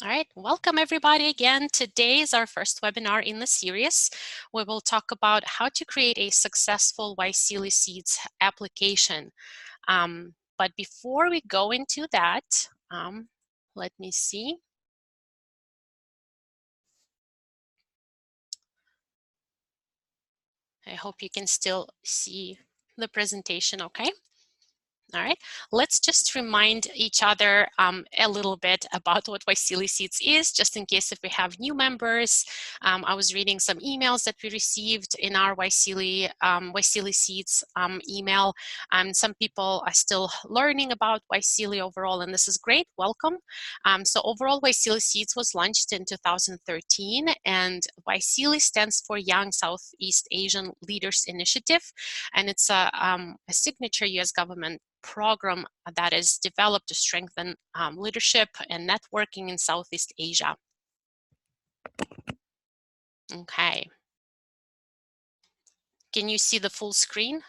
All right, welcome everybody again. Today is our first webinar in the series. We will talk about how to create a successful YSEALI Seeds application. But before we go into that, let me see. I hope you can still see the presentation, okay? All right, let's just remind each other a little bit about what YSEALI Seeds is, just in case if we have new members. I was reading some emails that we received in our YSEALI Seeds email. Some people are still learning about YSEALI overall, and this is great. Welcome. So overall, YSEALI Seeds was launched in 2013, and YSEALI stands for Young Southeast Asian Leaders Initiative, and it's a signature U.S. government program that is developed to strengthen leadership and networking in Southeast Asia. Okay. Can you see the full screen?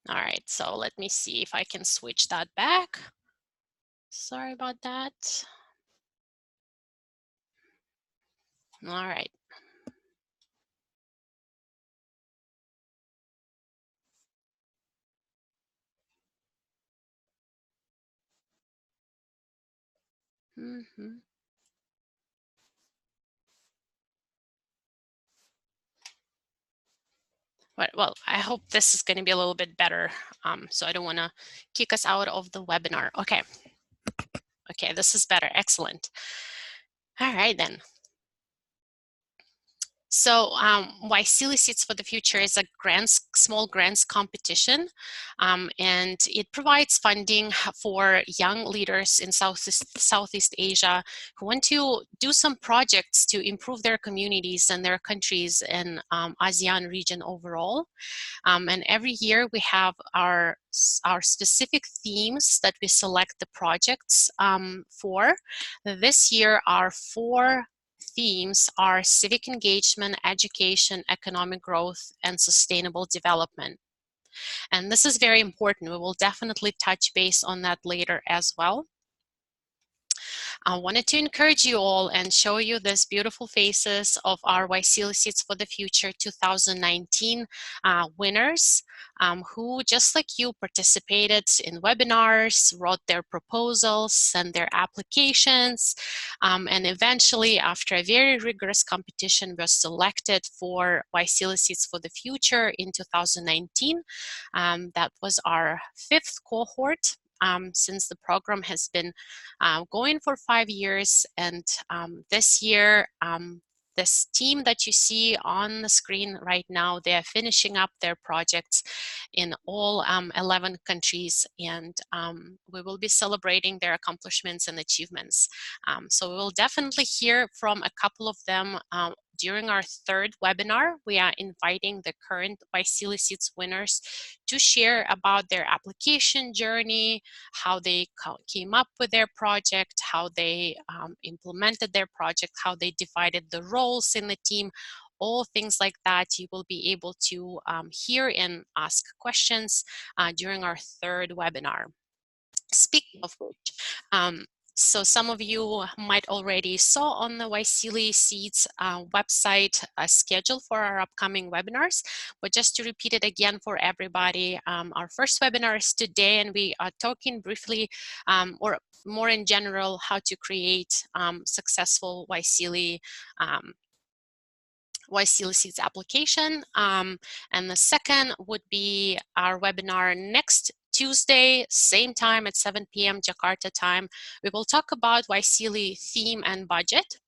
All right, so let me see if I can switch that back. Sorry about that. All right. Well, I hope this is going to be a little bit better, so I don't want to kick us out of the webinar. Okay. Okay, this is better. Excellent. All right, then. So YSEALI Seeds for the Future is a small grants competition, and it provides funding for young leaders in Southeast Asia who want to do some projects to improve their communities and their countries and ASEAN region overall. And every year we have our specific themes that we select the projects for. This year our 4 themes are civic engagement, education, economic growth, and sustainable development. And this is very important. We will definitely touch base on that later as well. I wanted to encourage you all and show you these beautiful faces of our YSEALI Seeds for the Future 2019 winners who, just like you, participated in webinars, wrote their proposals, sent their applications, and eventually, after a very rigorous competition, was selected for YSEALI Seeds for the Future in 2019. That was our 5th cohort. Since the program has been going for 5 years, and this year this team that you see on the screen right now, they are finishing up their projects in all 11 countries, and we will be celebrating their accomplishments and achievements. So we will definitely hear from a couple of them during our 3rd webinar. We are inviting the current YSEALI Seeds winners to share about their application journey, how they came up with their project, how they implemented their project, how they divided the roles in the team. All things like that you will be able to hear and ask questions during our 3rd webinar. Speaking of which, so some of you might already saw on the YSEALI Seeds website a schedule for our upcoming webinars, but just to repeat it again for everybody, our first webinar is today, and we are talking briefly or more in general how to create successful YSEALI Seeds application. And the second would be our webinar next Tuesday, same time at 7 p.m. Jakarta time. We will talk about YSEALI theme and budget.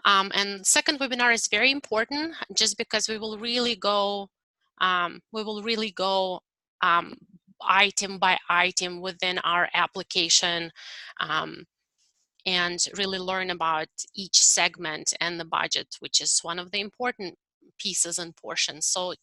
And second webinar is very important just because we will really go item by item within our application and really learn about each segment and the budget, which is one of the important pieces and portions. So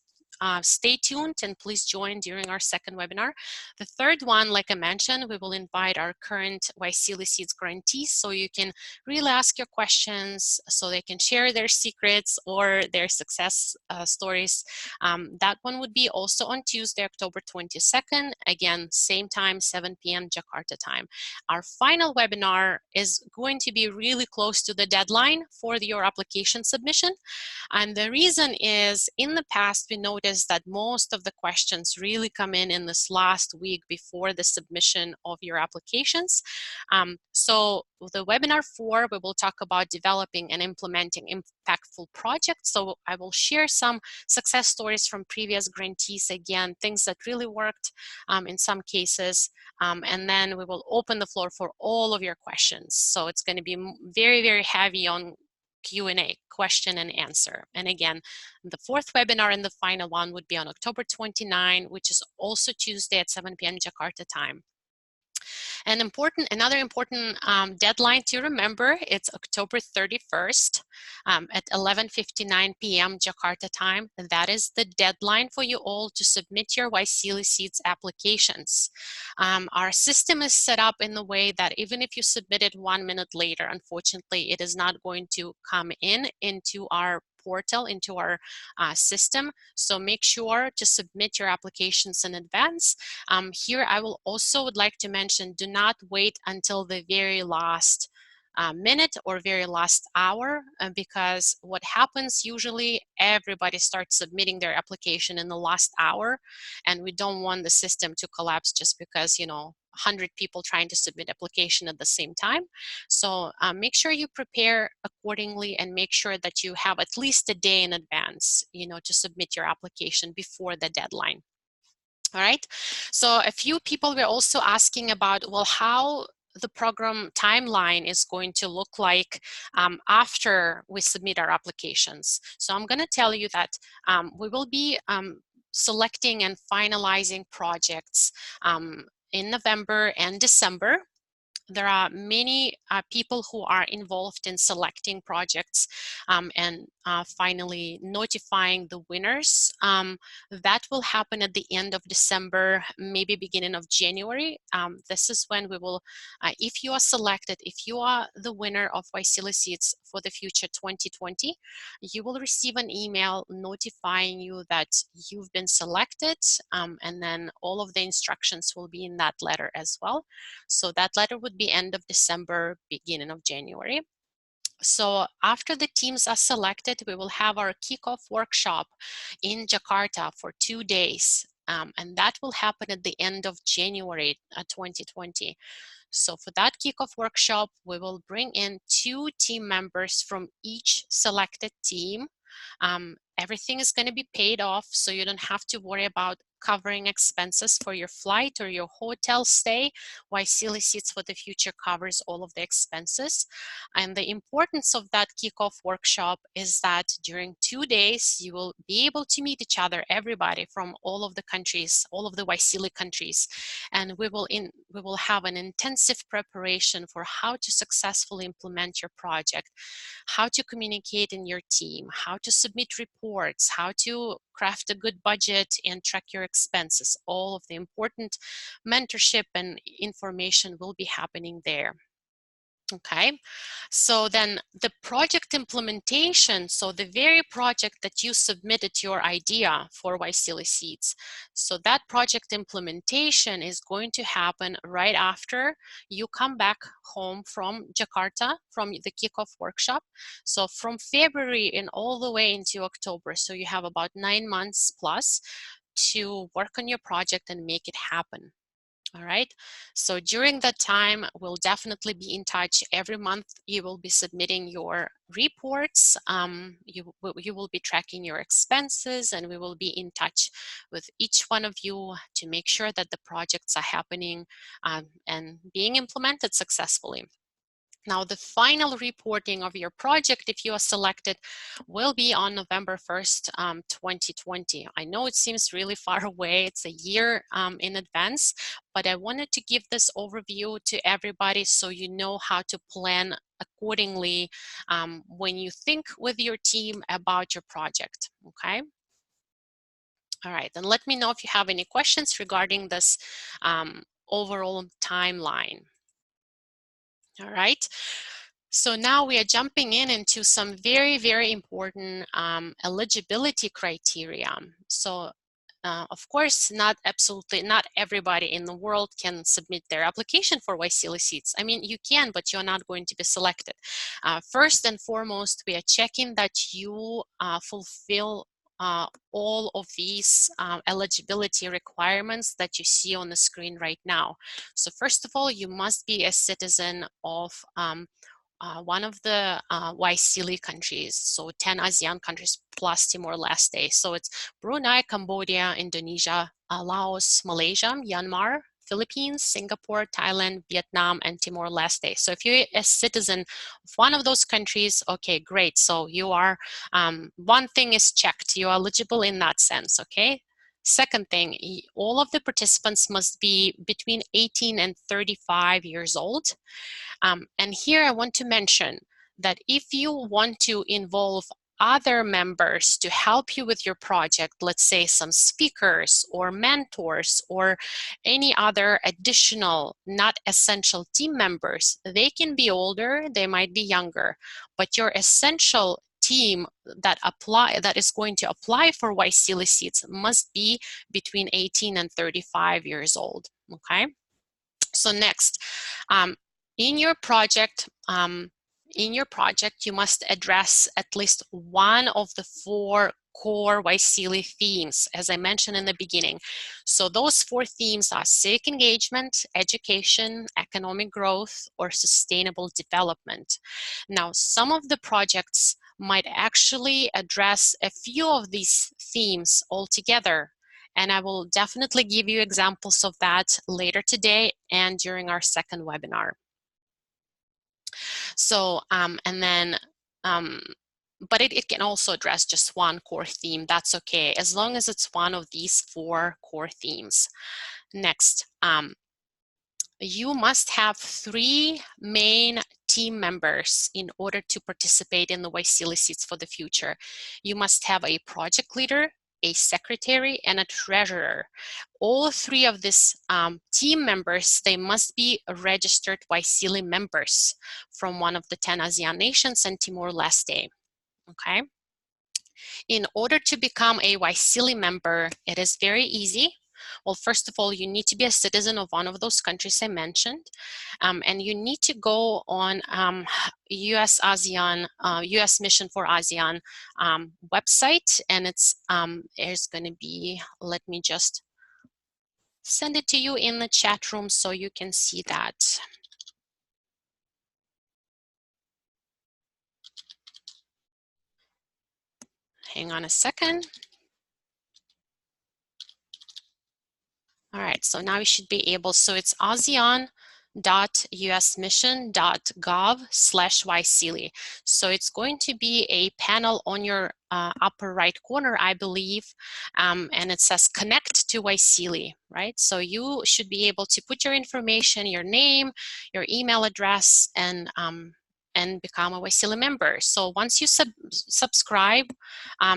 stay tuned and please join during our second webinar. The third one, like I mentioned, we will invite our current YSEALI Seeds grantees so you can really ask your questions so they can share their secrets or their success stories. That one would be also on Tuesday, October 22nd. Again, same time, 7 p.m. Jakarta time. Our final webinar is going to be really close to the deadline for your application submission. And the reason is, in the past, we noticed that most of the questions really come in this last week before the submission of your applications. So the webinar 4, we will talk about developing and implementing impactful projects. So I will share some success stories from previous grantees, again, things that really worked in some cases. And then we will open the floor for all of your questions. So it's going to be very, very heavy on Q&A, question and answer. And again, the fourth webinar and the final one would be on October 29, which is also Tuesday at 7 p.m. Jakarta time. Another important deadline to remember, it's October 31st at 11:59 p.m. Jakarta time. That is the deadline for you all to submit your YSEALI Seeds applications. Our system is set up in the way that even if you submit it 1 minute later, unfortunately, it is not going to come into our portal, into our system. So make sure to submit your applications in advance. Here I will also would like to mention, do not wait until the very last minute or very last hour, because what happens usually, everybody starts submitting their application in the last hour, and we don't want the system to collapse just because, 100 people trying to submit application at the same time. So make sure you prepare accordingly and make sure that you have at least a day in advance, to submit your application before the deadline. All right, so a few people were also asking about, well, how the program timeline is going to look like after we submit our applications. So I'm going to tell you that we will be selecting and finalizing projects in November and December. There are many people who are involved in selecting projects and finally notifying the winners. That will happen at the end of December, maybe beginning of January. This is when we will, if you are selected, if you are the winner of YSEALI Seeds for the Future 2020, you will receive an email notifying you that you've been selected, and then all of the instructions will be in that letter as well. So that letter would be end of December, beginning of January. So after the teams are selected, we will have our kickoff workshop in Jakarta for 2 days. And that will happen at the end of January 2020. So for that kickoff workshop, we will bring in 2 team members from each selected team. Everything is going to be paid off, so you don't have to worry about covering expenses for your flight or your hotel stay. YSEALI Seeds for the Future covers all of the expenses. And the importance of that kickoff workshop is that during 2 days, you will be able to meet each other, everybody from all of the countries, all of the YSEALI countries. And we will have an intensive preparation for how to successfully implement your project, how to communicate in your team, how to submit reports, how to craft a good budget and track your expenses. All of the important mentorship and information will be happening there. Okay, so then the project implementation, so the very project that you submitted your idea for YSEALI Seeds, so that project implementation is going to happen right after you come back home from Jakarta, from the kickoff workshop. So from February and all the way into October, so you have about 9 months plus to work on your project and make it happen. All right, so during that time, we'll definitely be in touch. Every month, you will be submitting your reports. You will be tracking your expenses, and we will be in touch with each one of you to make sure that the projects are happening and being implemented successfully. Now, the final reporting of your project, if you are selected, will be on November 1st, 2020. I know it seems really far away. It's a year in advance, but I wanted to give this overview to everybody so you know how to plan accordingly when you think with your team about your project, okay? All right, and let me know if you have any questions regarding this overall timeline. All right. So now we are jumping into some very, very important eligibility criteria. So of course, not everybody in the world can submit their application for YSEALI Seeds. I mean, you can, but you're not going to be selected. First and foremost, we are checking that you fulfill all of these eligibility requirements that you see on the screen right now. So first of all, you must be a citizen of one of the YSEALI countries, so 10 ASEAN countries plus Timor-Leste. So it's Brunei, Cambodia, Indonesia, Laos, Malaysia, Myanmar, Philippines, Singapore, Thailand, Vietnam, and Timor-Leste. So if you're a citizen of one of those countries, okay, great. So you are, one thing is checked, you're eligible in that sense, okay? Second thing, all of the participants must be between 18 and 35 years old. And here I want to mention that if you want to involve other members to help you with your project, let's say some speakers or mentors or any other additional not essential team members, they can be older, they might be younger, but your essential team that is going to apply for YSEALI Seeds must be between 18 and 35 years old, okay? So next, in your project, you must address at least one of the 4 core YSEALI themes, as I mentioned in the beginning. So those 4 themes are civic engagement, education, economic growth, or sustainable development. Now, some of the projects might actually address a few of these themes altogether. And I will definitely give you examples of that later today and during our second webinar. So, but it can also address just one core theme. That's okay, as long as it's one of these 4 core themes. Next, you must have 3 main team members in order to participate in the YSEALI Seeds for the future. You must have a project leader, a secretary, and a treasurer. All 3 of these team members, they must be registered YSEALI members from one of the 10 ASEAN nations and Timor-Leste, okay? In order to become a YSEALI member, it is very easy. Well, first of all, you need to be a citizen of one of those countries I mentioned, and you need to go on US Mission for ASEAN website, and there's going to be, let me just send it to you in the chat room so you can see that. Hang on a second. All right, so now you should be able, so it's asean.usmission.gov/YSEALI. So it's going to be a panel on your upper right corner, I believe, and it says connect to YSEALI, right? So you should be able to put your information, your name, your email address, and become a YSEALI member. So once you subscribe,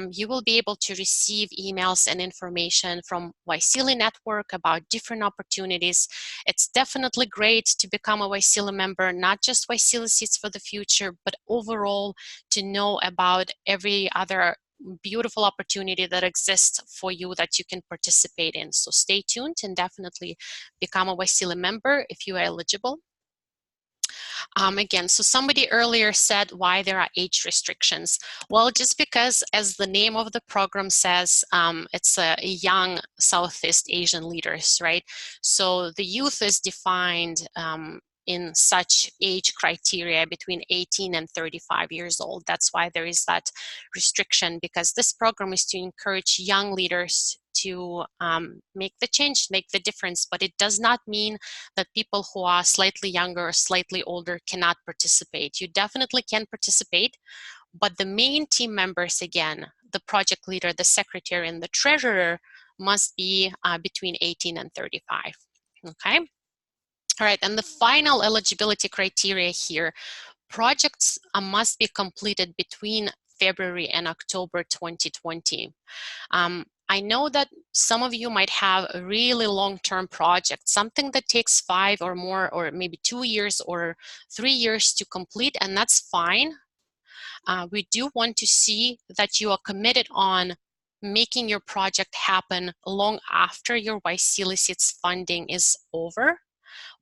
you will be able to receive emails and information from YSEALI Network about different opportunities. It's definitely great to become a YSEALI member, not just YSEALI Seeds for the future, but overall to know about every other beautiful opportunity that exists for you that you can participate in. So stay tuned and definitely become a YSEALI member if you are eligible. Again, so somebody earlier said why there are age restrictions. Well, just because, as the name of the program says, it's a young Southeast Asian leaders, right? So the youth is defined in such age criteria between 18 and 35 years old. That's why there is that restriction, because this program is to encourage young leaders to make the change, make the difference, but it does not mean that people who are slightly younger or slightly older cannot participate. You definitely can participate, but the main team members, again, the project leader, the secretary, and the treasurer must be between 18 and 35, okay? All right, and the final eligibility criteria here, projects must be completed between February and October 2020. I know that some of you might have a really long-term project, something that takes 5 or more, or maybe 2 years or 3 years to complete, and that's fine. We do want to see that you are committed on making your project happen long after your YSEALI Seeds funding is over.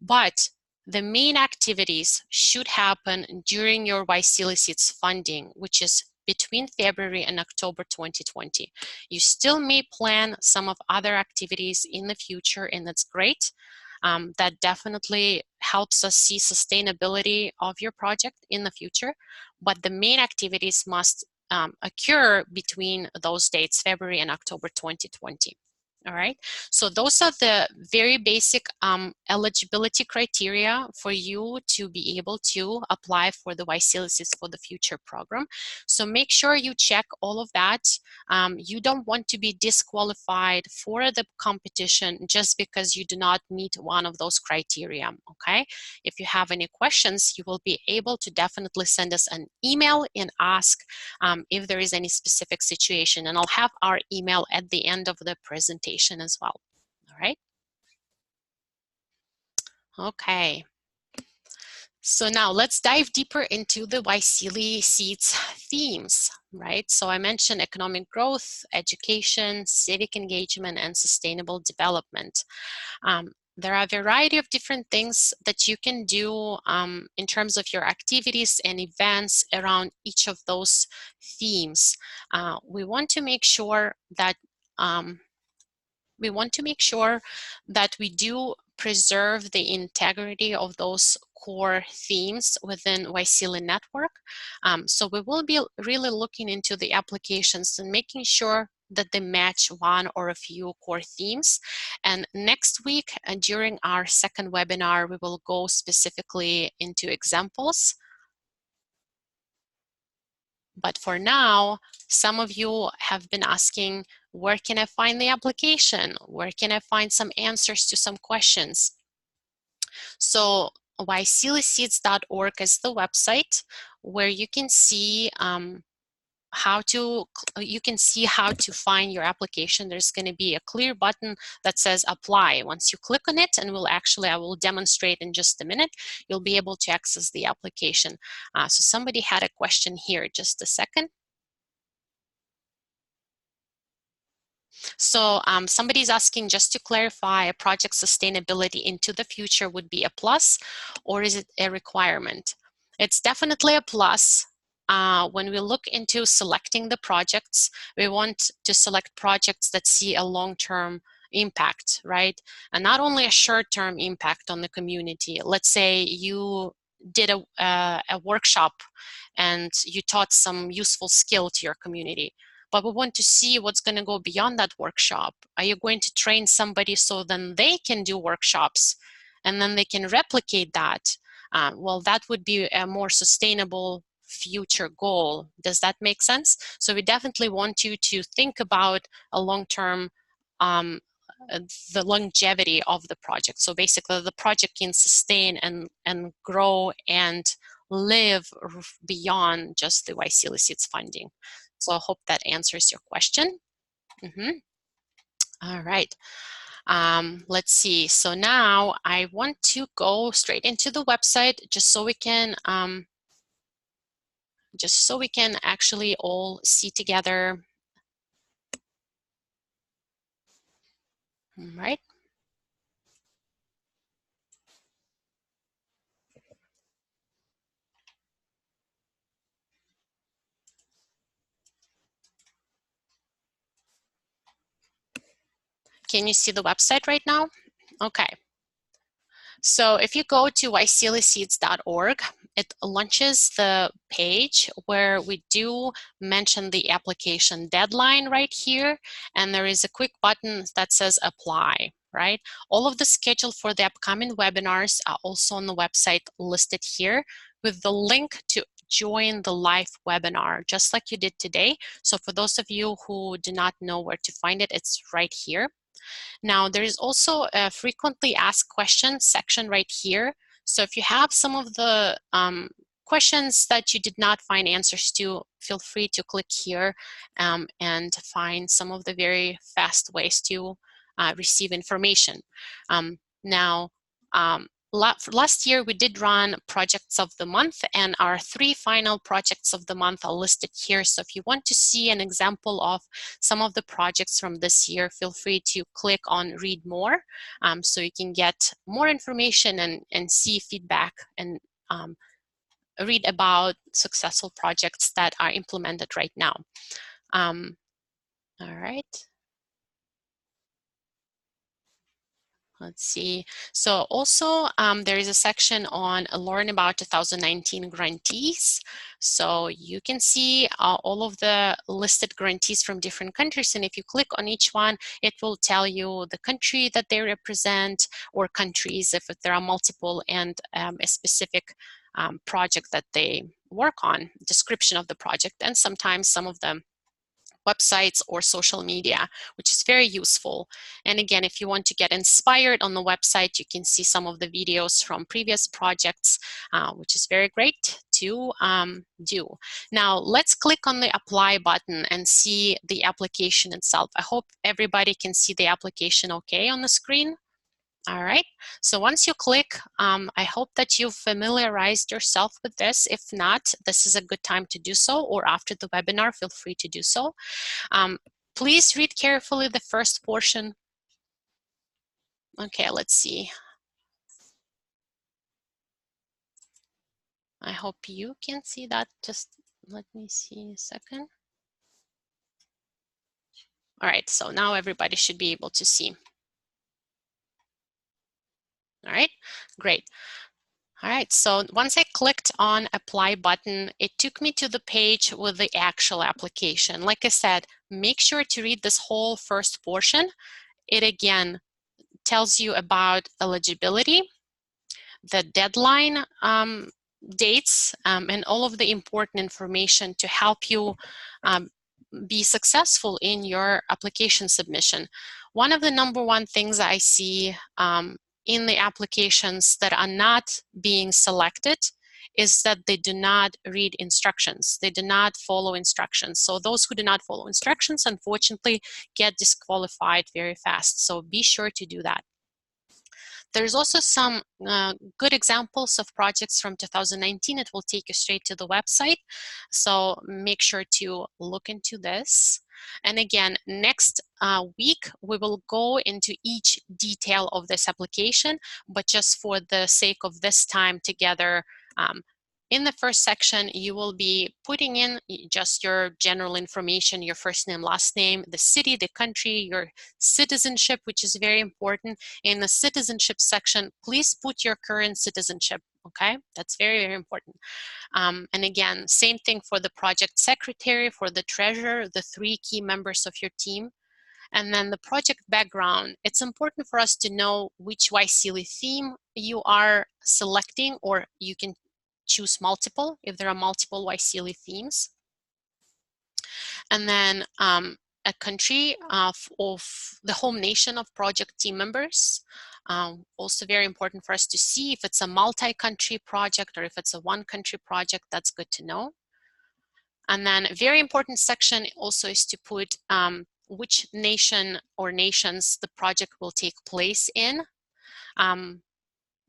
But the main activities should happen during your YSEALI Seeds funding, which is between February and October 2020. You still may plan some of other activities in the future, and that's great. That definitely helps us see sustainability of your project in the future, but the main activities must occur between those dates, February and October 2020. All right, so those are the very basic eligibility criteria for you to be able to apply for the YSEALI Seeds for the Future program. So make sure you check all of that. You don't want to be disqualified for the competition just because you do not meet one of those criteria, okay? If you have any questions, you will be able to definitely send us an email and ask if there is any specific situation, and I'll have our email at the end of the presentation as well. All right. Okay. So now let's dive deeper into the YSEALI Seeds themes, right? So I mentioned economic growth, education, civic engagement, and sustainable development. There are a variety of different things that you can do in terms of your activities and events around each of those themes. We want to make sure that we do preserve the integrity of those core themes within YSEALI network. So we will be really looking into the applications and making sure that they match one or a few core themes. And next week, during our second webinar, we will go specifically into examples. But for now, some of you have been asking, where can I find the application? Where can I find some answers to some questions? So YSEALiSeeds.org is the website where you can see how to find your application. There's going to be a clear button that says apply. Once you click on it, and I will demonstrate in just a minute, you'll be able to access the application. So somebody had a question here, just a second. So somebody's asking, just to clarify, a project sustainability into the future would be a plus, or is it a requirement? It's definitely a plus. When we look into selecting the projects, we want to select projects that see a long-term impact, right? And not only a short-term impact on the community. Let's say you did a workshop and you taught some useful skill to your community, but we want to see what's going to go beyond that workshop. Are you going to train somebody so then they can do workshops and then they can replicate that? Well, that would be a more sustainable future goal. Does that make sense? So we definitely want you to think about a long-term, the longevity of the project. So basically the project can sustain and grow and live beyond just the YSEALI Seeds funding. So I hope that answers your question. All right. Let's see. So now I want to go straight into the website just so we can actually all see together. All right. Can you see the website right now? Okay. So if you go to YSEALiSeeds.org, it launches the page where we do mention the application deadline right here, and there is a quick button that says apply, right? All of the schedule for the upcoming webinars are also on the website listed here with the link to join the live webinar, just like you did today. So for those of you who do not know where to find it, it's right here. Now, there is also a frequently asked questions section right here. So if you have some of the questions that you did not find answers to, feel free to click here and find some of the very fast ways to receive information. Now, last year we did run projects of the month, and our 3 final projects of the month are listed here. So if you want to see an example of some of the projects from this year, feel free to click on read more, so you can get more information and see feedback and read about successful projects that are implemented right now. All right. Let's see. So also there is a section on learn about 2019 grantees. So you can see all of the listed grantees from different countries. And if you click on each one, it will tell you the country that they represent, or countries if there are multiple, and a specific project that they work on, description of the project, and sometimes some of them websites or social media, which is very useful. And again, if you want to get inspired on the website, you can see some of the videos from previous projects, which is very great to do. Now, let's click on the apply button and see the application itself. I hope everybody can see the application okay on the screen. All right, so once you click, I hope that you've familiarized yourself with this. If not, this is a good time to do so, or after the webinar, feel free to do so. Please read carefully the first portion. Okay, let's see. I hope you can see that. Just let me see a second. All right, so now everybody should be able to see. All right, great. All right, so once I clicked on apply button, it took me to the page with the actual application. Like I said, make sure to read this whole first portion. It again tells you about eligibility, the deadline dates, and all of the important information to help you be successful in your application submission. One of the #1 things I see in the applications that are not being selected is that they do not read instructions. They do not follow instructions. So those who do not follow instructions, unfortunately, get disqualified very fast. So be sure to do that. There's also some good examples of projects from 2019. It will take you straight to the website. So make sure to look into this. And again, next week, we will go into each detail of this application, but just for the sake of this time together, in the first section, you will be putting in just your general information, your first name, last name, the city, the country, your citizenship, which is very important. In the citizenship section, please put your current citizenship, okay? That's very, very important. And again, same thing for the project secretary, for the treasurer, the 3 key members of your team. And then the project background, it's important for us to know which YSEALI theme you are selecting, or you can choose multiple if there are multiple YSEALI themes. And then a country of the home nation of project team members. Also very important for us to see if it's a multi-country project or if it's a one-country project. That's good to know. And then a very important section also is to put which nation or nations the project will take place in.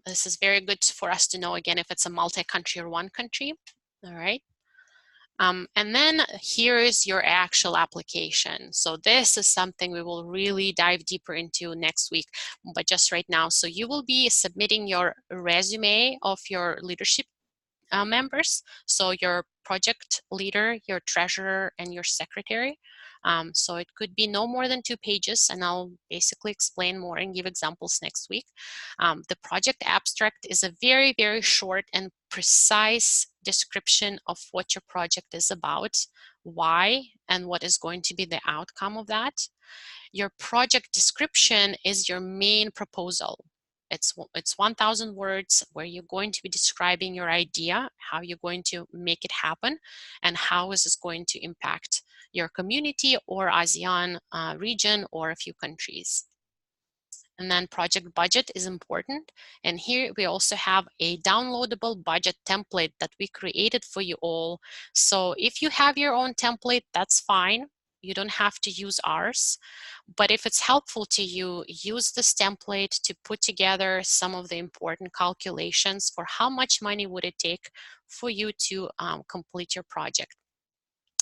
This is very good for us to know, again, if it's a multi-country or one country. All right. And then here is your actual application. So this is something we will really dive deeper into next week, but just right now. So you will be submitting your resume of your leadership members. So your project leader, your treasurer, and your secretary. So it could be no more than 2 pages, and I'll basically explain more and give examples next week. The project abstract is a very, very short and precise description of what your project is about, why, and what is going to be the outcome of that. Your project description is your main proposal. It's 1,000 words where you're going to be describing your idea, how you're going to make it happen, and how is this going to impact your community or ASEAN region or a few countries. And then project budget is important. And here we also have a downloadable budget template that we created for you all. So if you have your own template, that's fine. You don't have to use ours. But if it's helpful to you, use this template to put together some of the important calculations for how much money would it take for you to complete your project.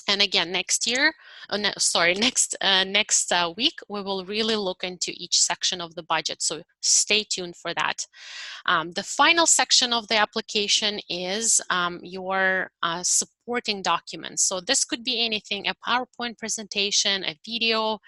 And again, next year, no, sorry, next week, we will really look into each section of the budget. So stay tuned for that. The final section of the application is your supporting documents. So this could be anything, a PowerPoint presentation, a video,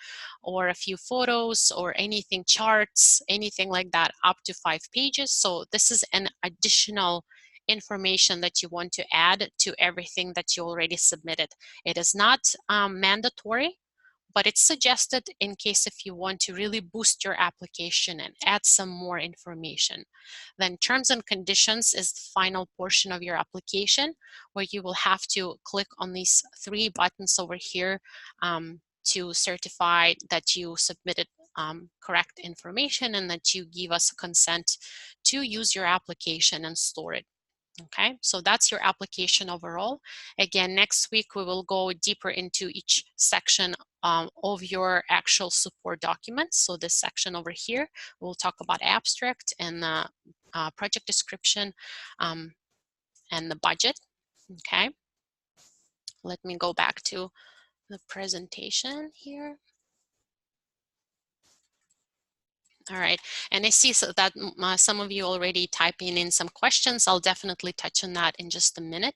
or a few photos, or anything, charts, anything like that, up to 5 pages. So this is an additional information that you want to add to everything that you already submitted. It is not mandatory, but it's suggested in case if you want to really boost your application and add some more information. Then terms and conditions is the final portion of your application, where you will have to click on these 3 buttons over here to certify that you submitted correct information and that you give us consent to use your application and store it. Okay, so that's your application overall. Again, next week we will go deeper into each section of your actual support documents. So this section over here, we'll talk about abstract and the project description and the budget. Okay, let me go back to the presentation here. All right, and I see so that some of you already typing in some questions. I'll definitely touch on that in just a minute.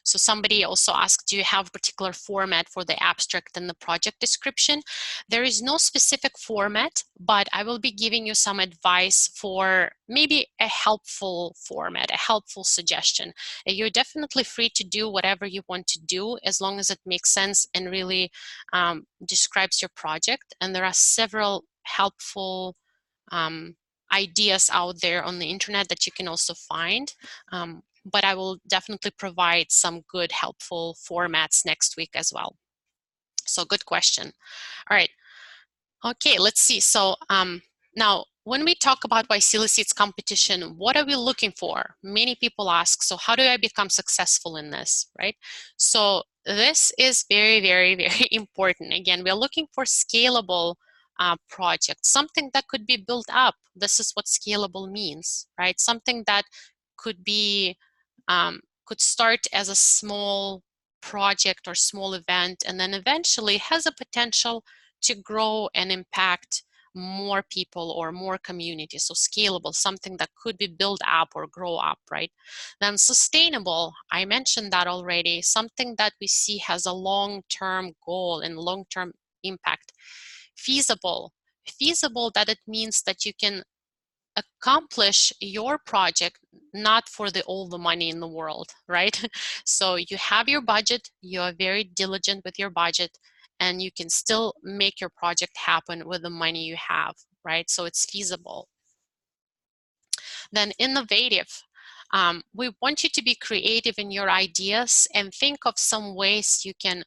So somebody also asked, do you have a particular format for the abstract and the project description? There is no specific format, but I will be giving you some advice for maybe a helpful format, a helpful suggestion. You're definitely free to do whatever you want to do as long as it makes sense and really describes your project. And there are several helpful ideas out there on the internet that you can also find. But I will definitely provide some good, helpful formats next week as well. So good question. All right. Okay, let's see. So now, when we talk about YSEALI Seeds competition, what are we looking for? Many people ask, so how do I become successful in this, right? So this is very, very, very important. Again, we're looking for scalable projects, something that could be built up. This is what scalable means, right? Something that could be could start as a small project or small event, and then eventually has a potential to grow and impact more people or more communities. So scalable, something that could be built up or grow up, right? Then sustainable, I mentioned that already, something that we see has a long-term goal and long-term impact. Feasible, feasible that it means that you can accomplish your project not for all the money in the world, right? So you have your budget, you are very diligent with your budget, and you can still make your project happen with the money you have, right? So it's feasible. Then innovative. We want you to be creative in your ideas and think of some ways you can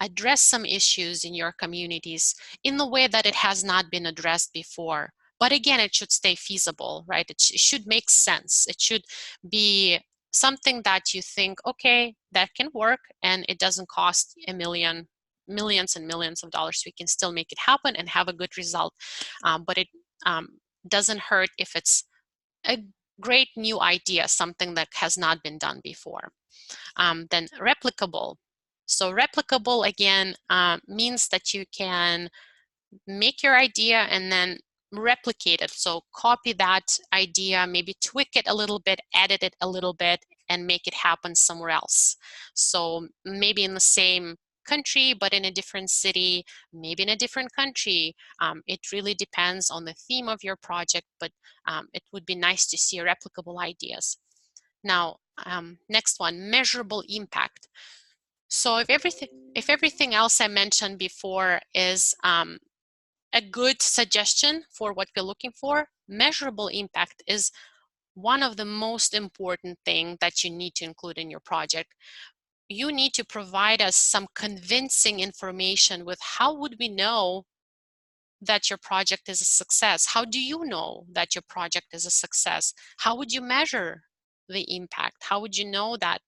address some issues in your communities in the way that it has not been addressed before. But again, it should stay feasible, right? It should make sense. It should be something that you think, okay, that can work, and it doesn't cost millions and millions of dollars. We can still make it happen and have a good result. But it doesn't hurt if it's a great new idea, something that has not been done before. Then replicable. So replicable, again, means that you can make your idea and then replicate it. So copy that idea, maybe tweak it a little bit, edit it a little bit, and make it happen somewhere else. So maybe in the same country, but in a different city, maybe in a different country. It really depends on the theme of your project, but it would be nice to see replicable ideas. Now, next one, measurable impact. So if everything else I mentioned before is a good suggestion for what we're looking for, measurable impact is one of the most important things that you need to include in your project. You need to provide us some convincing information with how would we know that your project is a success? How do you know that your project is a success? How would you measure the impact? How would you know that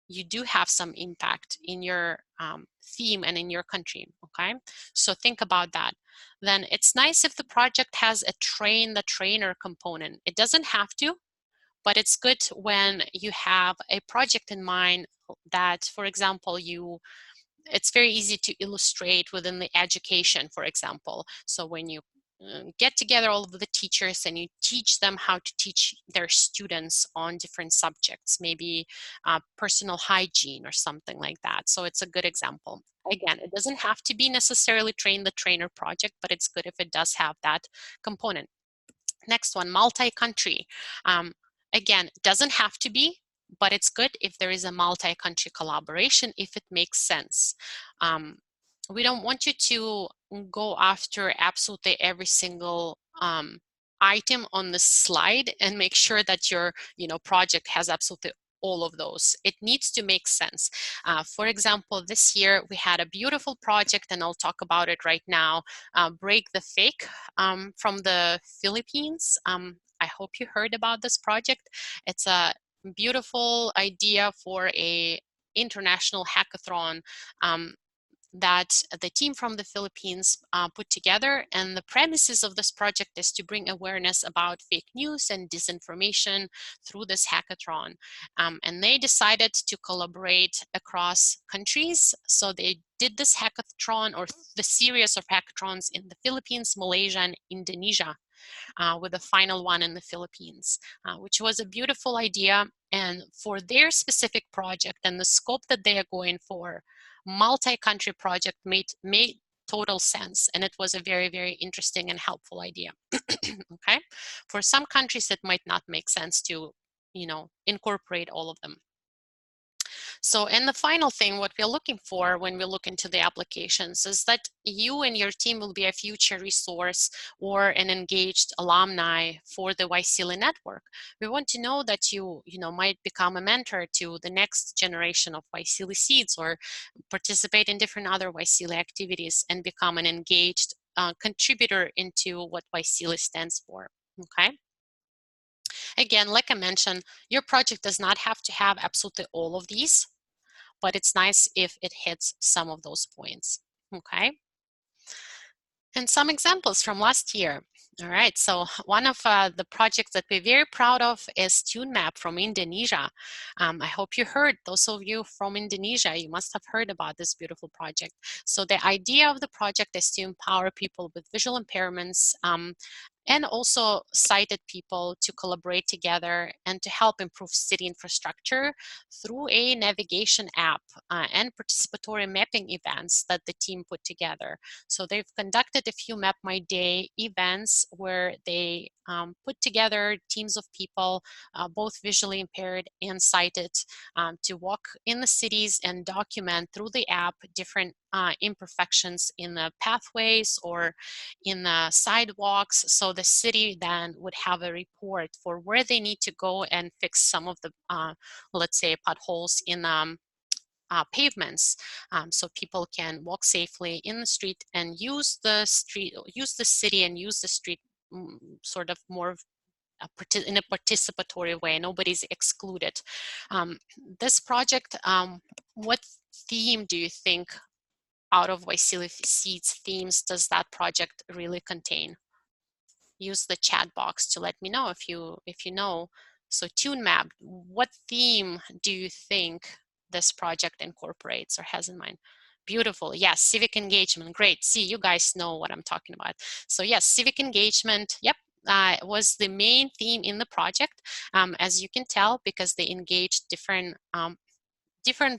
you do have some impact in your theme and in your country, okay? So think about that. Then it's nice if the project has a train the trainer component. It doesn't have to, but it's good when you have a project in mind that, for example, it's very easy to illustrate within the education, for example. So when you get together all of the teachers and you teach them how to teach their students on different subjects, maybe personal hygiene or something like that. So it's a good example. Again, it doesn't have to be necessarily train the trainer project, but it's good if it does have that component. Next one, multi-country. Again, it doesn't have to be, but it's good if there is a multi-country collaboration, if it makes sense. We don't want you to go after absolutely every single item on the slide and make sure that your project has absolutely all of those. It needs to make sense. For example, this year we had a beautiful project, and I'll talk about it right now, Break the Fake from the Philippines. I hope you heard about this project. It's a beautiful idea for a international hackathon that the team from the Philippines put together. And the premises of this project is to bring awareness about fake news and disinformation through this hackathon. And they decided to collaborate across countries. So they did this hackathon, or the series of hackathons, in the Philippines, Malaysia, and Indonesia, with the final one in the Philippines, which was a beautiful idea. And for their specific project and the scope that they are going for, multi-country project made total sense, and it was a very, very interesting and helpful idea. Okay, for some countries it might not make sense to incorporate all of them. So, and the final thing, what we're looking for when we look into the applications is that you and your team will be a future resource or an engaged alumni for the YSEALI network. We want to know that you might become a mentor to the next generation of YSEALI Seeds, or participate in different other YSEALI activities and become an engaged contributor into what YSEALI stands for, okay? Again, like I mentioned, your project does not have to have absolutely all of these, but it's nice if it hits some of those points, okay? And some examples from last year. All right, so one of the projects that we're very proud of is TuneMap from Indonesia. I hope you heard, those of you from Indonesia, you must have heard about this beautiful project. So the idea of the project is to empower people with visual impairments and also sighted people to collaborate together and to help improve city infrastructure through a navigation app and participatory mapping events that the team put together. So they've conducted a few Map My Day events where they put together teams of people, both visually impaired and sighted, to walk in the cities and document through the app different imperfections in the pathways or in the sidewalks. So the city then would have a report for where they need to go and fix some of the, let's say, potholes in pavements, so people can walk safely in the street and use the city and use the street sort of more in a participatory way. Nobody's excluded. This project, what theme do you think out of YSEALI Seeds themes does that project really contain? Use the chat box to let me know if you know. So TuneMap, what theme do you think this project incorporates or has in mind? Beautiful. Yes, civic engagement. Great. See, you guys know what I'm talking about. So yes, civic engagement. Yep. Was the main theme in the project, as you can tell, because they engaged different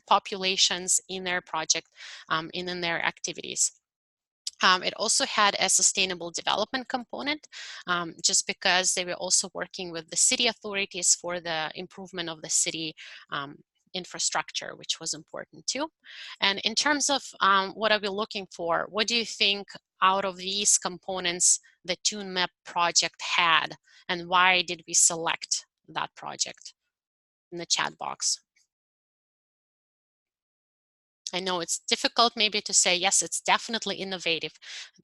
populations in their project, in their activities. It also had a sustainable development component, just because they were also working with the city authorities for the improvement of the city infrastructure, which was important too. And in terms of what are we looking for, what do you think out of these components the TuneMap project had, and why did we select that project? In the chat box. I know it's difficult maybe to say, yes, it's definitely innovative.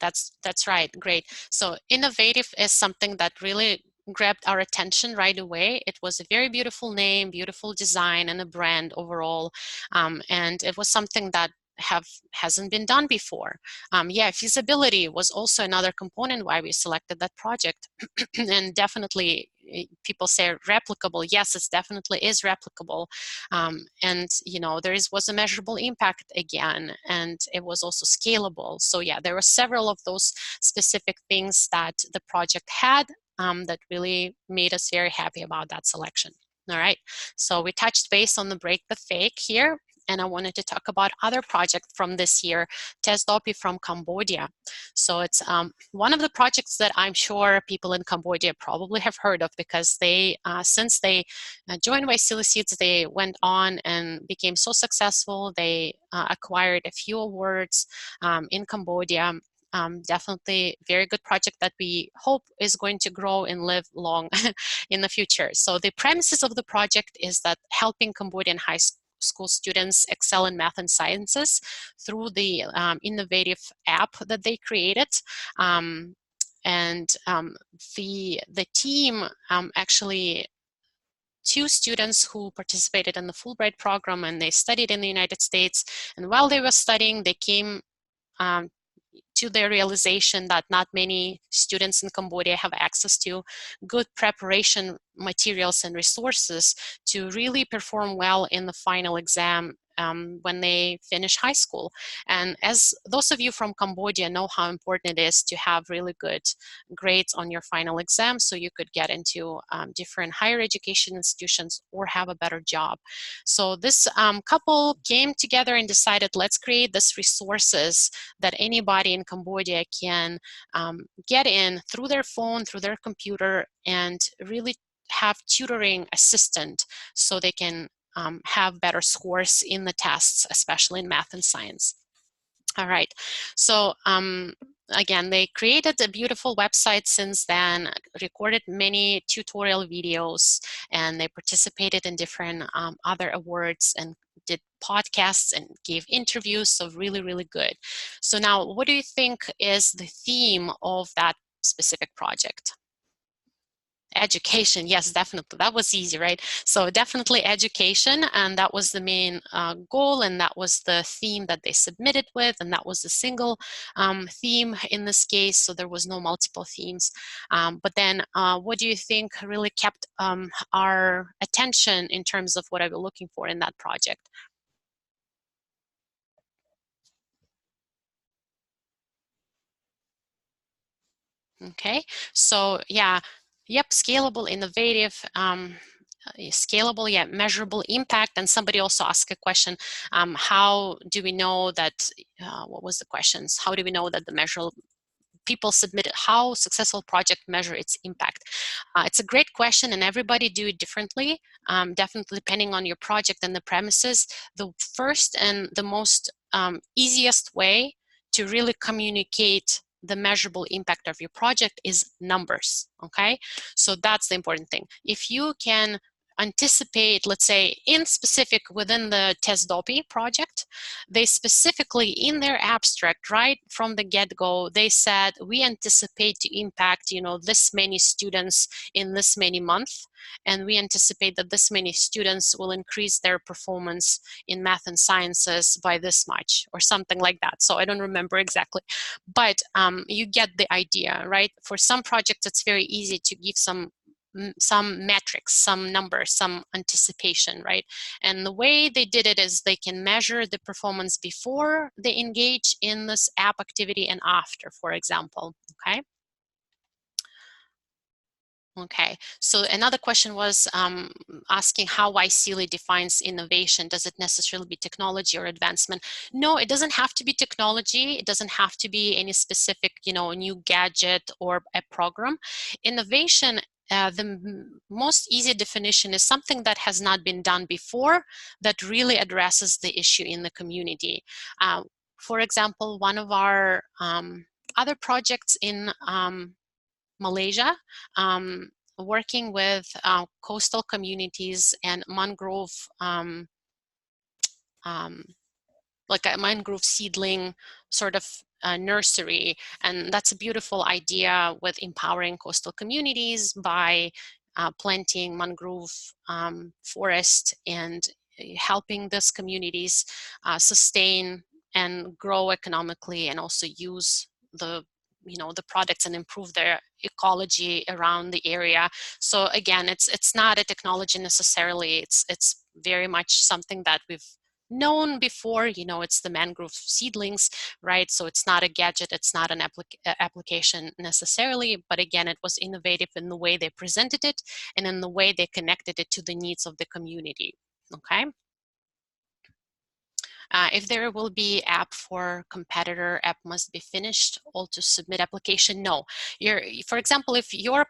That's right, great. So innovative is something that really grabbed our attention right away. It was a very beautiful name, beautiful design, and a brand overall. And it was something that hasn't been done before. Yeah, feasibility was also another component why we selected that project. And definitely people say replicable. Yes, it definitely is replicable. And there was a measurable impact again, and it was also scalable. So yeah, there were several of those specific things that the project had that really made us very happy about that selection. All right, so we touched base on the break the fake here, and I wanted to talk about other project from this year, TESDOPI from Cambodia. So it's one of the projects that I'm sure people in Cambodia probably have heard of, because they, since they joined YSEALI Seeds, they went on and became so successful. They acquired a few awards in Cambodia. Definitely very good project that we hope is going to grow and live long in the future. So the premises of the project is that helping Cambodian high school students excel in math and sciences through the innovative app that they created. The team actually, two students who participated in the Fulbright program, and they studied in the United States. And while they were studying, they came to the realization that not many students in Cambodia have access to good preparation materials and resources to really perform well in the final exam when they finish high school. And as those of you from Cambodia know how important it is to have really good grades on your final exam, so you could get into different higher education institutions or have a better job. So this couple came together and decided, let's create this resources that anybody in Cambodia can get in through their phone, through their computer, and really have tutoring assistant so they can have better scores in the tests, especially in math and science. All right, so again, they created a beautiful website since then, recorded many tutorial videos, and they participated in different other awards and did podcasts and gave interviews, so really, really good. So now, what do you think is the theme of that specific project? Education, yes, definitely. That was easy, right? So definitely education, and that was the main goal, and that was the theme that they submitted with, and that was the single theme in this case, so there was no multiple themes. But then what do you think really kept our attention in terms of what I was looking for in that project? Okay, so yeah, yep, scalable, innovative, scalable, yeah, measurable impact. And somebody also asked a question, how do we know that, what was the questions? How do we know that the measurable, people submitted, how successful project measure its impact? It's a great question, and everybody do it differently, definitely depending on your project and the premises. The first and the most easiest way to really communicate the measurable impact of your project is numbers, okay? So that's the important thing. If you can anticipate, let's say, in specific within the TESDOPI project, they specifically in their abstract, right from the get-go, they said, we anticipate to impact, this many students in this many months, and we anticipate that this many students will increase their performance in math and sciences by this much, or something like that. So I don't remember exactly, but you get the idea, right? For some projects, it's very easy to give some metrics, some numbers, some anticipation, right? And the way they did it is they can measure the performance before they engage in this app activity and after, for example, okay? Okay, so another question was asking how YSEALI defines innovation. Does it necessarily be technology or advancement? No, it doesn't have to be technology. It doesn't have to be any specific, new gadget or a program. Innovation, the most easy definition is something that has not been done before that really addresses the issue in the community. For example, one of our other projects in Malaysia, working with coastal communities and mangrove um, like a mangrove seedling sort of nursery. And that's a beautiful idea with empowering coastal communities by planting mangrove forest and helping these communities sustain and grow economically, and also use the the products and improve their ecology around the area. So again, it's not a technology necessarily, it's very much something that we've known before. It's the mangrove seedlings, right? So it's not a gadget, it's not an application necessarily, but again, it was innovative in the way they presented it and in the way they connected it to the needs of the community. Okay. If there will be app for competitor, app must be finished all to submit application. No, for example, if your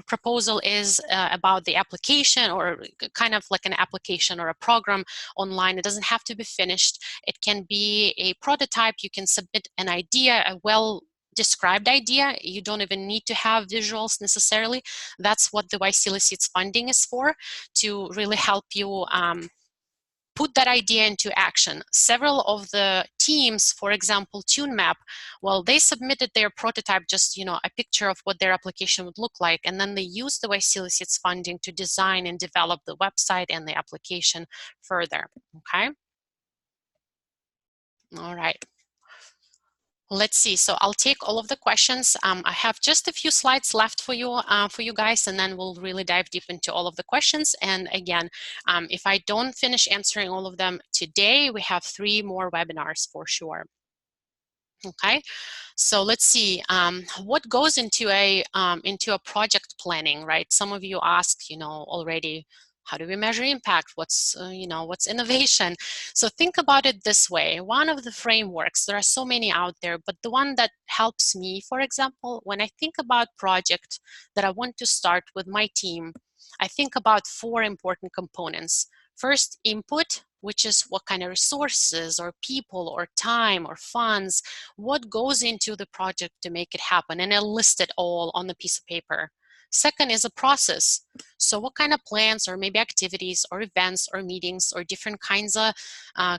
proposal is about the application, or kind of like an application or a program online, it doesn't have to be finished. It can be a prototype. You can submit an idea, a well described idea. You don't even need to have visuals necessarily. That's what the YSEALI Seeds funding is for, to really help you put that idea into action. Several of the teams, for example, TuneMap, well, they submitted their prototype, just a picture of what their application would look like, and then they used the YSEALI Seeds funding to design and develop the website and the application further. Okay. All right. Let's see. So I'll take all of the questions. I have just a few slides left for you guys, and then we'll really dive deep into all of the questions. And again, if I don't finish answering all of them today, we have 3 more webinars for sure. Okay. So let's see, what goes into a project planning, right? Some of you asked, already, how do we measure impact? What's what's innovation? So think about it this way. One of the frameworks, there are so many out there, but the one that helps me, for example, when I think about project that I want to start with my team, I think about 4 important components. First, input, which is what kind of resources or people or time or funds, what goes into the project to make it happen, and I'll list it all on the piece of paper. Second is a process. So what kind of plans or maybe activities or events or meetings or different kinds of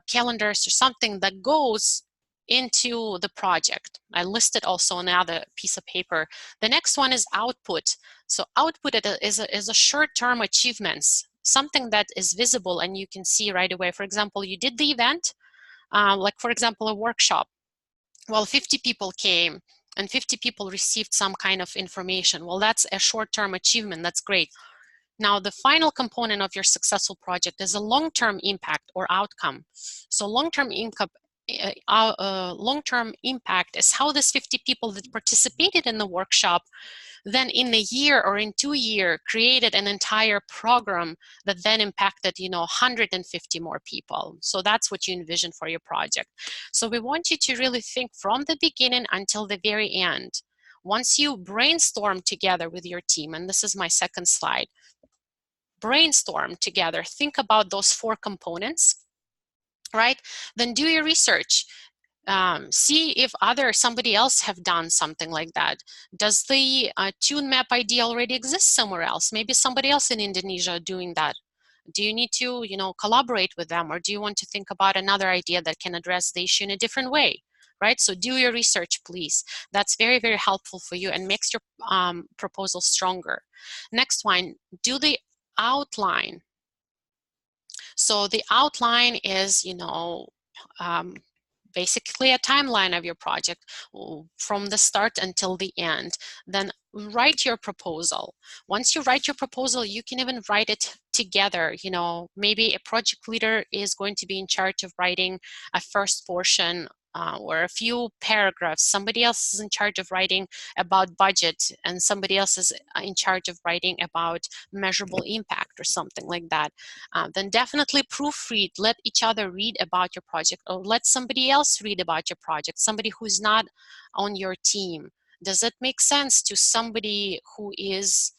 calendars or something that goes into the project. I list it also on the other piece of paper. The next one is output. So output is a short-term achievements, something that is visible and you can see right away. For example, you did the event, like for example, a workshop. Well, 50 people came and 50 people received some kind of information. Well, that's a short-term achievement. That's great. Now, the final component of your successful project is a long-term impact or outcome. So long-term long-term impact is how these 50 people that participated in the workshop then in a year or in 2 years created an entire program that then impacted 150 more people. So that's what you envision for your project. So we want you to really think from the beginning until the very end. Once you brainstorm together with your team, and this is my second slide, brainstorm together, think about those 4 components, right? Then do your research. See if somebody else have done something like that. Does the TuneMap idea already exist somewhere else? Maybe somebody else in Indonesia doing that. Do you need to, collaborate with them, or do you want to think about another idea that can address the issue in a different way? Right? So do your research, please. That's very, very helpful for you and makes your proposal stronger. Next one, do the outline. So the outline is, basically a timeline of your project from the start until the end. Then write your proposal. Once you write your proposal, you can even write it together. Maybe a project leader is going to be in charge of writing a first portion or a few paragraphs. Somebody else is in charge of writing about budget, and somebody else is in charge of writing about measurable impact or something like that. Then definitely proofread. Let each other read about your project, or let somebody else read about your project, somebody who's not on your team. Does it make sense to somebody who is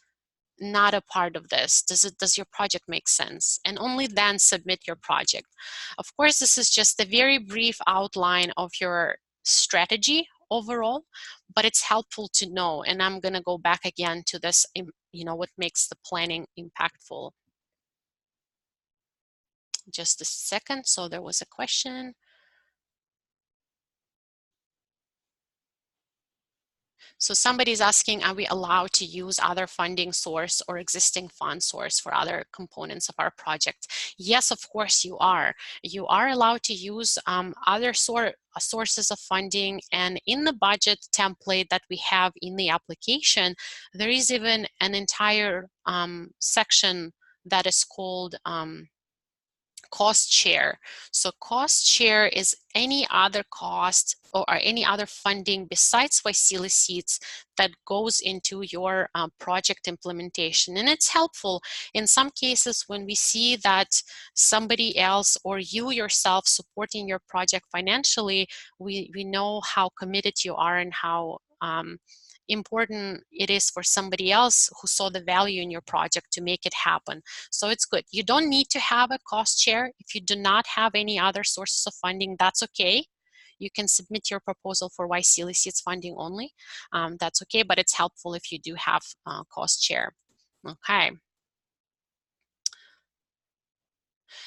not a part of this? Does your project make sense? And only then submit your project. Of course, this is just a very brief outline of your strategy overall, but it's helpful to know. And I'm going to go back again to this, what makes the planning impactful. Just a second. So there was a question. So somebody's asking, are we allowed to use other funding source or existing fund source for other components of our project? Yes, of course you are. You are allowed to use other sources of funding, and in the budget template that we have in the application, there is even an entire section that is called cost share. So cost share is any other cost or any other funding besides YSEALI Seeds that goes into your project implementation. And it's helpful in some cases when we see that somebody else or you yourself supporting your project financially, we know how committed you are and how important it is for somebody else who saw the value in your project to make it happen. So it's good. You don't need to have a cost share. If you do not have any other sources of funding, that's okay. You can submit your proposal for YSEALI Seeds funding only. That's okay, but it's helpful if you do have cost share. Okay.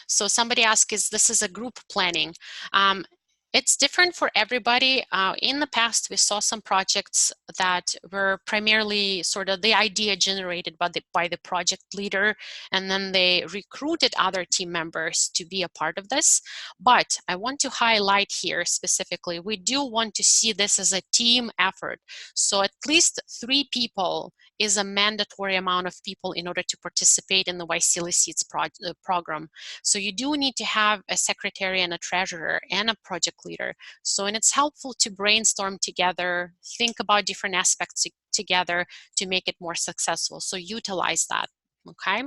So somebody asked, is this is a group planning? It's different for everybody. In the past, we saw some projects that were primarily sort of the idea generated by the project leader, and then they recruited other team members to be a part of this. But I want to highlight here specifically, we do want to see this as a team effort. So at least 3 people is a mandatory amount of people in order to participate in the YSEALI Seeds program. So you do need to have a secretary and a treasurer and a project leader. So, and it's helpful to brainstorm together, think about different aspects together to make it more successful. So utilize that, okay?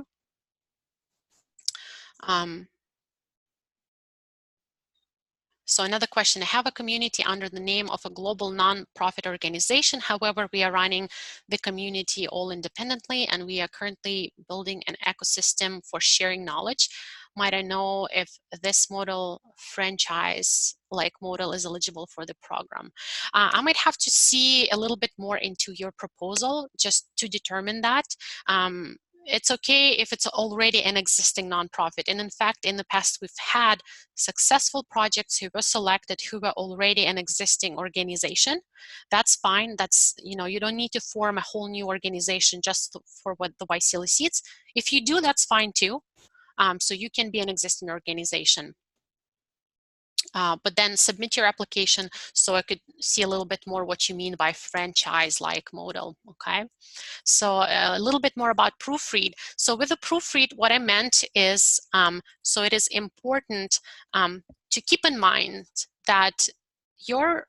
So another question, I have a community under the name of a global non-profit organization. However, we are running the community all independently, and we are currently building an ecosystem for sharing knowledge. Might I know if this model franchise-like model is eligible for the program? I might have to see a little bit more into your proposal just to determine that. It's okay if it's already an existing nonprofit. And in fact, in the past, we've had successful projects who were selected who were already an existing organization. That's fine. That's, you know, you don't need to form a whole new organization just for what the YSEALI Seeds. If you do, that's fine too. So you can be an existing organization. But then submit your application so I could see a little bit more what you mean by franchise-like model, okay? So a little bit more about proofread. So with a proofread, what I meant is, so it is important to keep in mind that your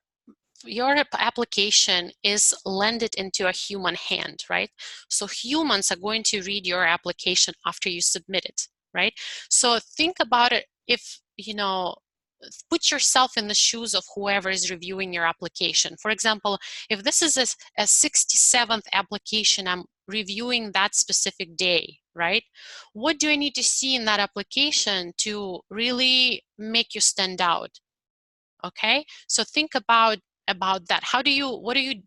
application is landed into a human hand, right? So humans are going to read your application after you submit it, right? So think about it, if, you know, put yourself in the shoes of whoever is reviewing your application. For example, if this is a 67th application I'm reviewing that specific day, right? What do I need to see in that application to really make you stand out? Okay, so think about that. What do you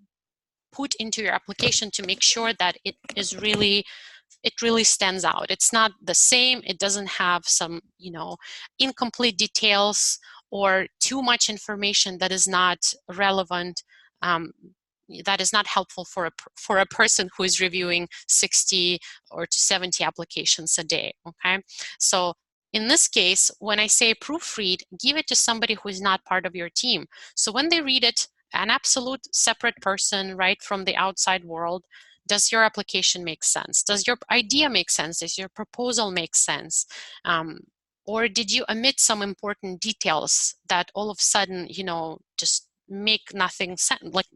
put into your application to make sure that it really stands out? It's not the same, it doesn't have some, you know, incomplete details or too much information that is not relevant, that is not helpful for a person who is reviewing 60 or to 70 applications a day, okay? So in this case, when I say proofread, give it to somebody who is not part of your team. So when they read it, an absolute separate person, right, from the outside world, does your application make sense? Does your idea make sense? Does your proposal make sense? Or did you omit some important details that all of a sudden, you know, just make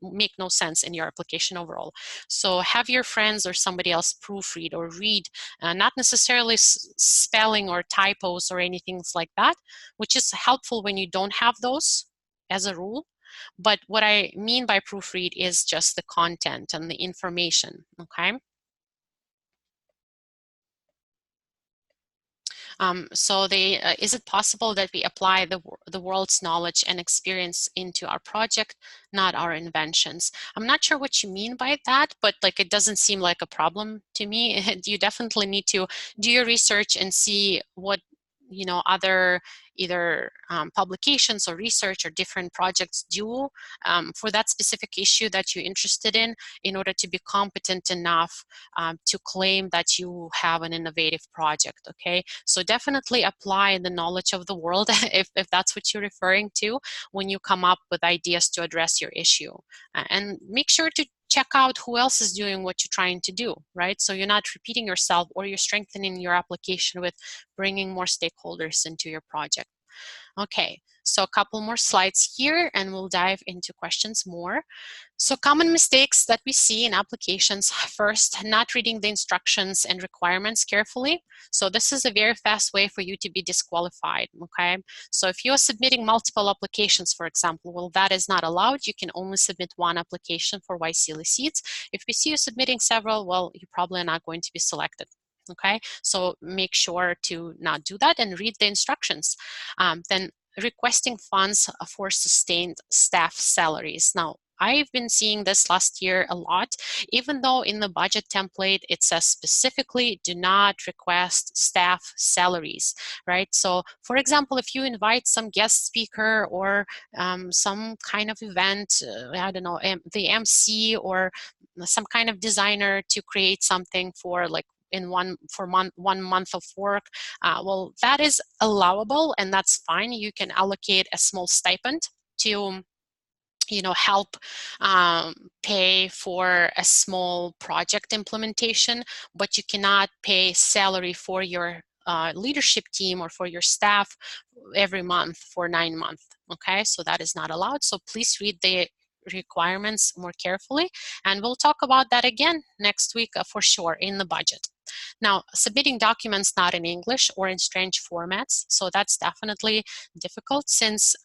make no sense in your application overall? So have your friends or somebody else proofread or read, not necessarily spelling or typos or anything like that, which is helpful when you don't have those as a rule. But what I mean by proofread is just the content and the information, okay? So is it possible that we apply the world's knowledge and experience into our project, not our inventions? I'm not sure what you mean by that, but like it doesn't seem like a problem to me. You definitely need to do your research and see what, other either publications or research or different projects do for that specific issue that you're interested in order to be competent enough to claim that you have an innovative project, okay? So definitely apply the knowledge of the world if that's what you're referring to when you come up with ideas to address your issue. And make sure to check out who else is doing what you're trying to do, right? So you're not repeating yourself, or you're strengthening your application with bringing more stakeholders into your project. Okay, so a couple more slides here and we'll dive into questions more. So common mistakes that we see in applications: first, not reading the instructions and requirements carefully. So this is a very fast way for you to be disqualified, okay? So if you're submitting multiple applications, for example, well, that is not allowed. You can only submit one application for YSEALI Seeds. If we see you submitting several, well, you're probably not going to be selected. Okay, so make sure to not do that and read the instructions. Then requesting funds for sustained staff salaries. Now, I've been seeing this last year a lot, even though in the budget template it says specifically do not request staff salaries, right? So for example, if you invite some guest speaker or some kind of event, I don't know, the MC or some kind of designer to create something for like in one month of work, well, that is allowable and that's fine. You can allocate a small stipend to help pay for a small project implementation, but you cannot pay salary for your leadership team or for your staff every month for 9 months. Okay, so that is not allowed. So please read the requirements more carefully, and we'll talk about that again next week for sure in the budget. Now, submitting documents not in English or in strange formats, so that's definitely difficult since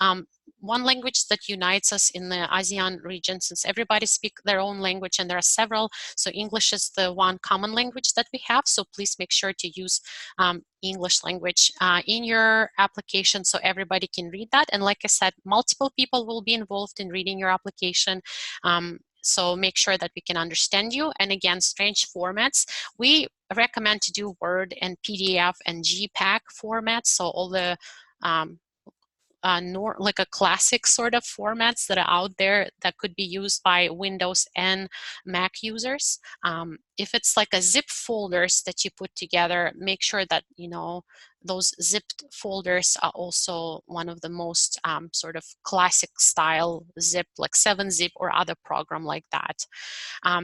one language that unites us in the ASEAN region, since everybody speaks their own language and there are several, so English is the one common language that we have, so please make sure to use English language in your application so everybody can read that. And like I said, multiple people will be involved in reading your application. So make sure that we can understand you. And again, strange formats, we recommend to do Word and PDF and GPAC formats. So all the like a classic sort of formats that are out there that could be used by Windows and Mac users. If it's like a zip folders that you put together, make sure that those zipped folders are also one of the most sort of classic style zip, like 7-zip or other program like that.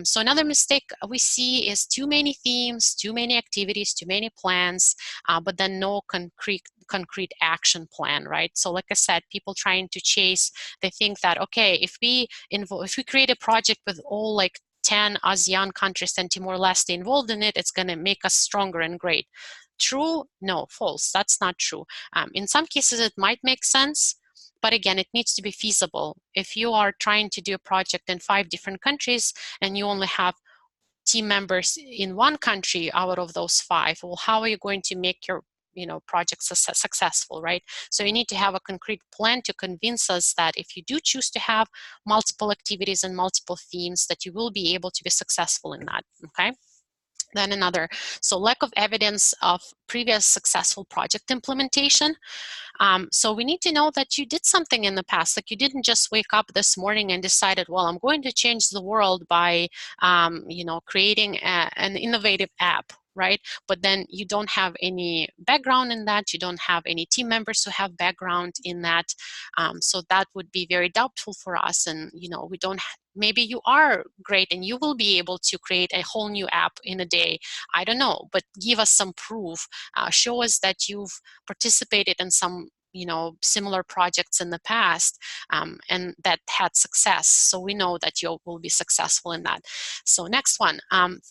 So another mistake we see is too many themes, too many activities, too many plans, but then no concrete action plan, right? So like I said, people trying to chase, they think that, okay, if we create a project with all like 10 ASEAN countries and Timor-Leste involved in it, it's going to make us stronger and great. True? No, false. That's not true. In some cases, it might make sense, but again, it needs to be feasible. If you are trying to do a project in 5 different countries and you only have team members in one country out of those 5, well, how are you going to make your project successful, right? So you need to have a concrete plan to convince us that if you do choose to have multiple activities and multiple themes, that you will be able to be successful in that, okay? Then another, so lack of evidence of previous successful project implementation. So we need to know that you did something in the past, like you didn't just wake up this morning and decided, well, I'm going to change the world by, creating an innovative app, right? But then you don't have any background in that, you don't have any team members who have background in that. So that would be very doubtful for us, and we don't maybe you are great and you will be able to create a whole new app in a day. I don't know, but give us some proof. Show us that you've participated in some similar projects in the past and that had success, so we know that you will be successful in that. So next one,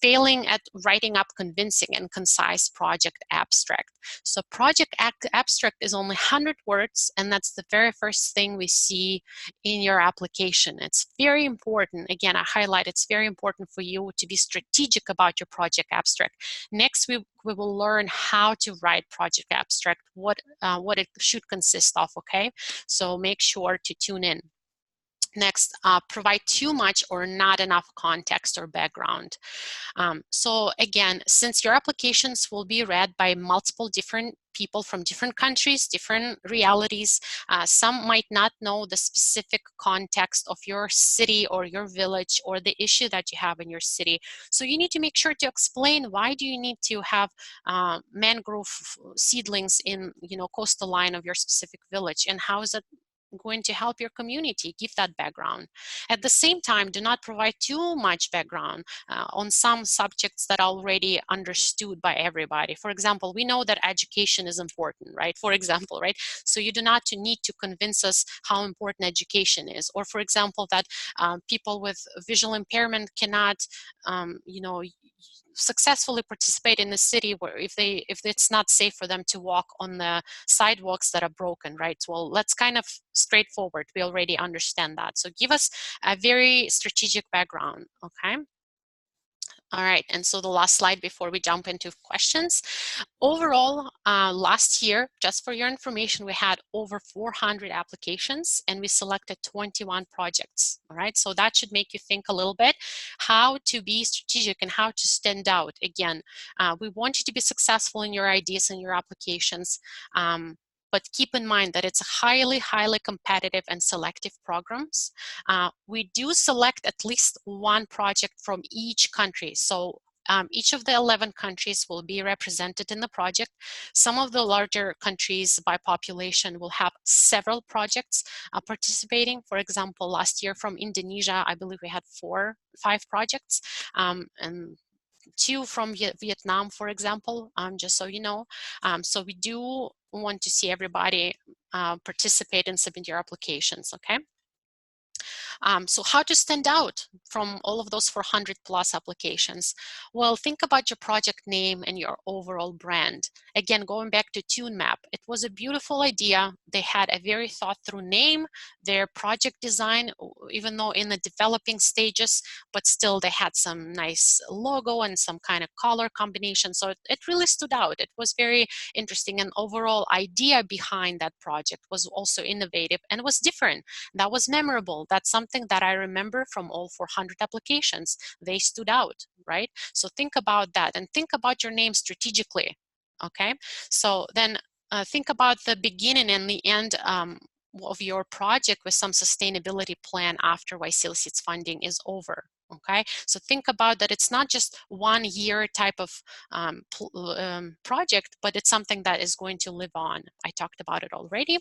failing at writing up convincing and concise project abstract. So project abstract is only 100 words, and that's the very first thing we see in your application. It's very important. Again, I highlight it's very important for you to be strategic about your project abstract. Next, we will learn how to write project abstract, what it should consist of, okay? So make sure to tune in. Next, provide too much or not enough context or background. So again, since your applications will be read by multiple different people from different countries, different realities, some might not know the specific context of your city or your village or the issue that you have in your city. So you need to make sure to explain why do you need to have mangrove seedlings in, coastal line of your specific village, and how is it going to help your community. Give that background. At the same time, do not provide too much background on some subjects that are already understood by everybody. For example, we know that education is important, right? For example, right? So you do not need to convince us how important education is. Or for example, that people with visual impairment cannot, successfully participate in the city where if it's not safe for them to walk on the sidewalks that are broken, right? Well, let's kind of straightforward. We already understand that. So give us a very strategic background, okay? All right, and so the last slide before we jump into questions. Overall, last year, just for your information, we had over 400 applications and we selected 21 projects, all right? So that should make you think a little bit how to be strategic and how to stand out. Again, we want you to be successful in your ideas and your applications. But keep in mind that it's highly, highly competitive and selective programs. We do select at least one project from each country. So each of the 11 countries will be represented in the project. Some of the larger countries by population will have several projects participating. For example, last year from Indonesia, I believe we had 5 projects. And 2 from Vietnam, for example, just so you know. So we do want to see everybody participate and submit your applications, okay? So how to stand out from all of those 400 plus applications? Well, think about your project name and your overall brand. Again, going back to TuneMap, it was a beautiful idea. They had a very thought through name, their project design, even though in the developing stages, but still they had some nice logo and some kind of color combination. So it really stood out. It was very interesting, and overall idea behind that project was also innovative and was different. That was memorable. That's something that I remember from all 400 applications. They stood out, right? So think about that and think about your name strategically, okay? So then think about the beginning and the end of your project with some sustainability plan after YSEALI Seeds funding is over. Okay, so think about that it's not just 1 year type of project, but it's something that is going to live on. I talked about it already.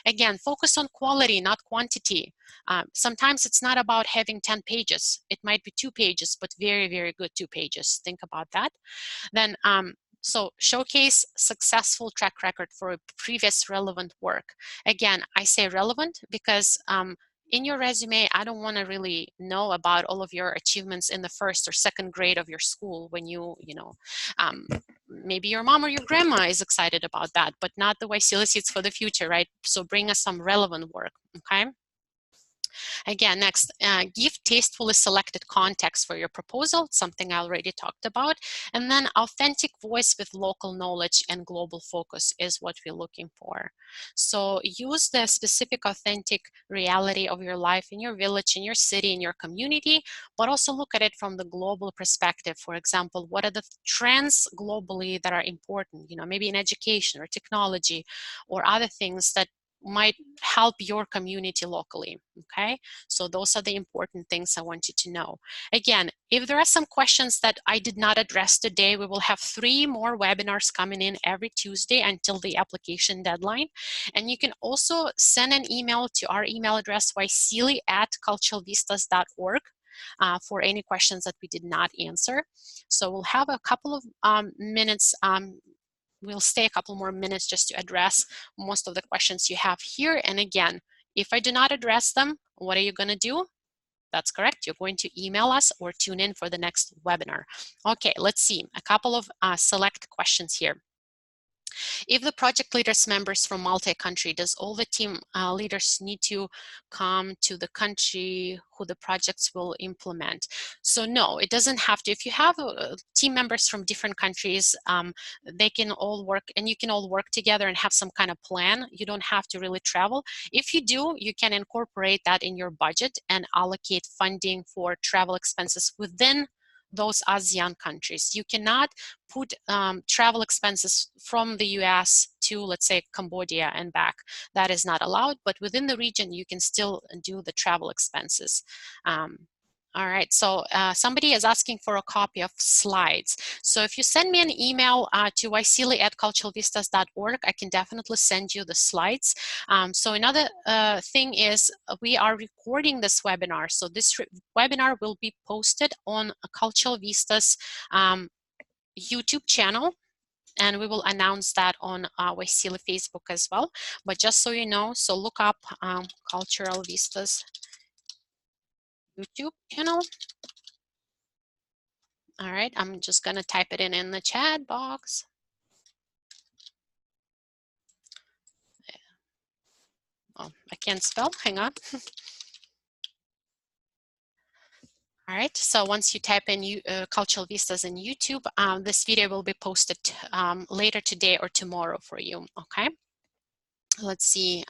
Again, focus on quality, not quantity. Sometimes it's not about having 10 pages. It might be 2 pages, but very, very good 2 pages. Think about that. Then so showcase successful track record for previous relevant work. Again, I say relevant because in your resume, I don't want to really know about all of your achievements in the 1st or 2nd grade of your school when maybe your mom or your grandma is excited about that, but not the YSEALI Seeds for the future, right? So bring us some relevant work, okay? Again, next, give tastefully selected context for your proposal, something I already talked about. And then authentic voice with local knowledge and global focus is what we're looking for. So use the specific authentic reality of your life in your village, in your city, in your community, but also look at it from the global perspective. For example, what are the trends globally that are important, maybe in education or technology or other things that might help your community locally, okay? So those are the important things I want you to know. Again, if there are some questions that I did not address today, we will have 3 more webinars coming in every Tuesday until the application deadline. And you can also send an email to our email address, yseali@culturalvistas.org. For any questions that we did not answer. So we'll have a couple of minutes. We'll stay a couple more minutes just to address most of the questions you have here. And again, if I do not address them, what are you going to do? That's correct. You're going to email us or tune in for the next webinar. Okay, let's see. A couple of select questions here. If the project leaders members from multi-country, does all the team leaders need to come to the country who the projects will implement? So no, it doesn't have to. If you have team members from different countries, they can all work, and you can all work together and have some kind of plan. You don't have to really travel. If you do, you can incorporate that in your budget and allocate funding for travel expenses within those ASEAN countries. You cannot put travel expenses from the US to, let's say, Cambodia and back. That is not allowed, but within the region, you can still do the travel expenses. All right, so somebody is asking for a copy of slides. So if you send me an email to YSEALI@culturalvistas.org, I can definitely send you the slides. So another thing is we are recording this webinar. So this webinar will be posted on Cultural Vistas YouTube channel, and we will announce that on YSEALI Facebook as well. But just so you know, so look up Cultural Vistas YouTube channel. All right, I'm just gonna type it in the chat box. Oh, I can't spell, hang on. All right, so once you type in Cultural Vistas in YouTube, this video will be posted later today or tomorrow for you, okay? Let's see.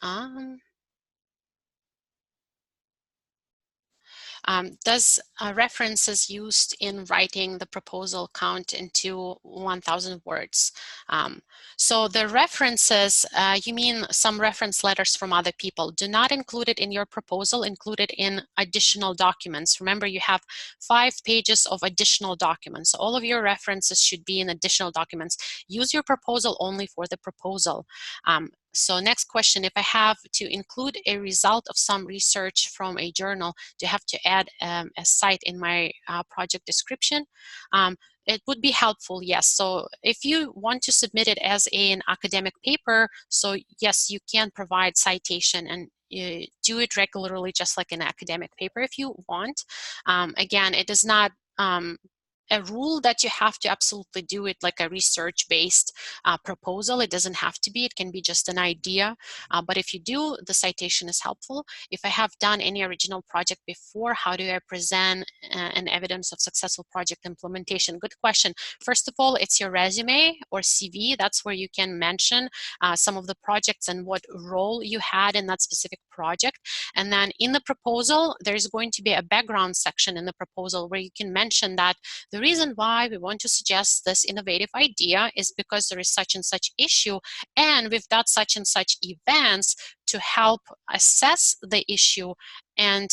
Does references used in writing the proposal count into 1,000 words? So the references, you mean some reference letters from other people, do not include it in your proposal, include it in additional documents. Remember, you have 5 pages of additional documents. All of your references should be in additional documents. Use your proposal only for the proposal. So next question, if I have to include a result of some research from a journal, do I have to add a site in my project description? It would be helpful, yes. So if you want to submit it as an academic paper, so yes, you can provide citation and do it regularly just like an academic paper if you want. Again, it is not a rule that you have to absolutely do it like a research-based proposal. It doesn't have to be, it can be just an idea. But if you do, the citation is helpful. If I have done any original project before, how do I present an evidence of successful project implementation? Good question. First of all, it's your resume or CV. That's where you can mention some of the projects and what role you had in that specific project. And then in the proposal, there's going to be a background section in the proposal where you can mention that the reason why we want to suggest this innovative idea is because there is such and such issue, and we've done such and such events to help assess the issue and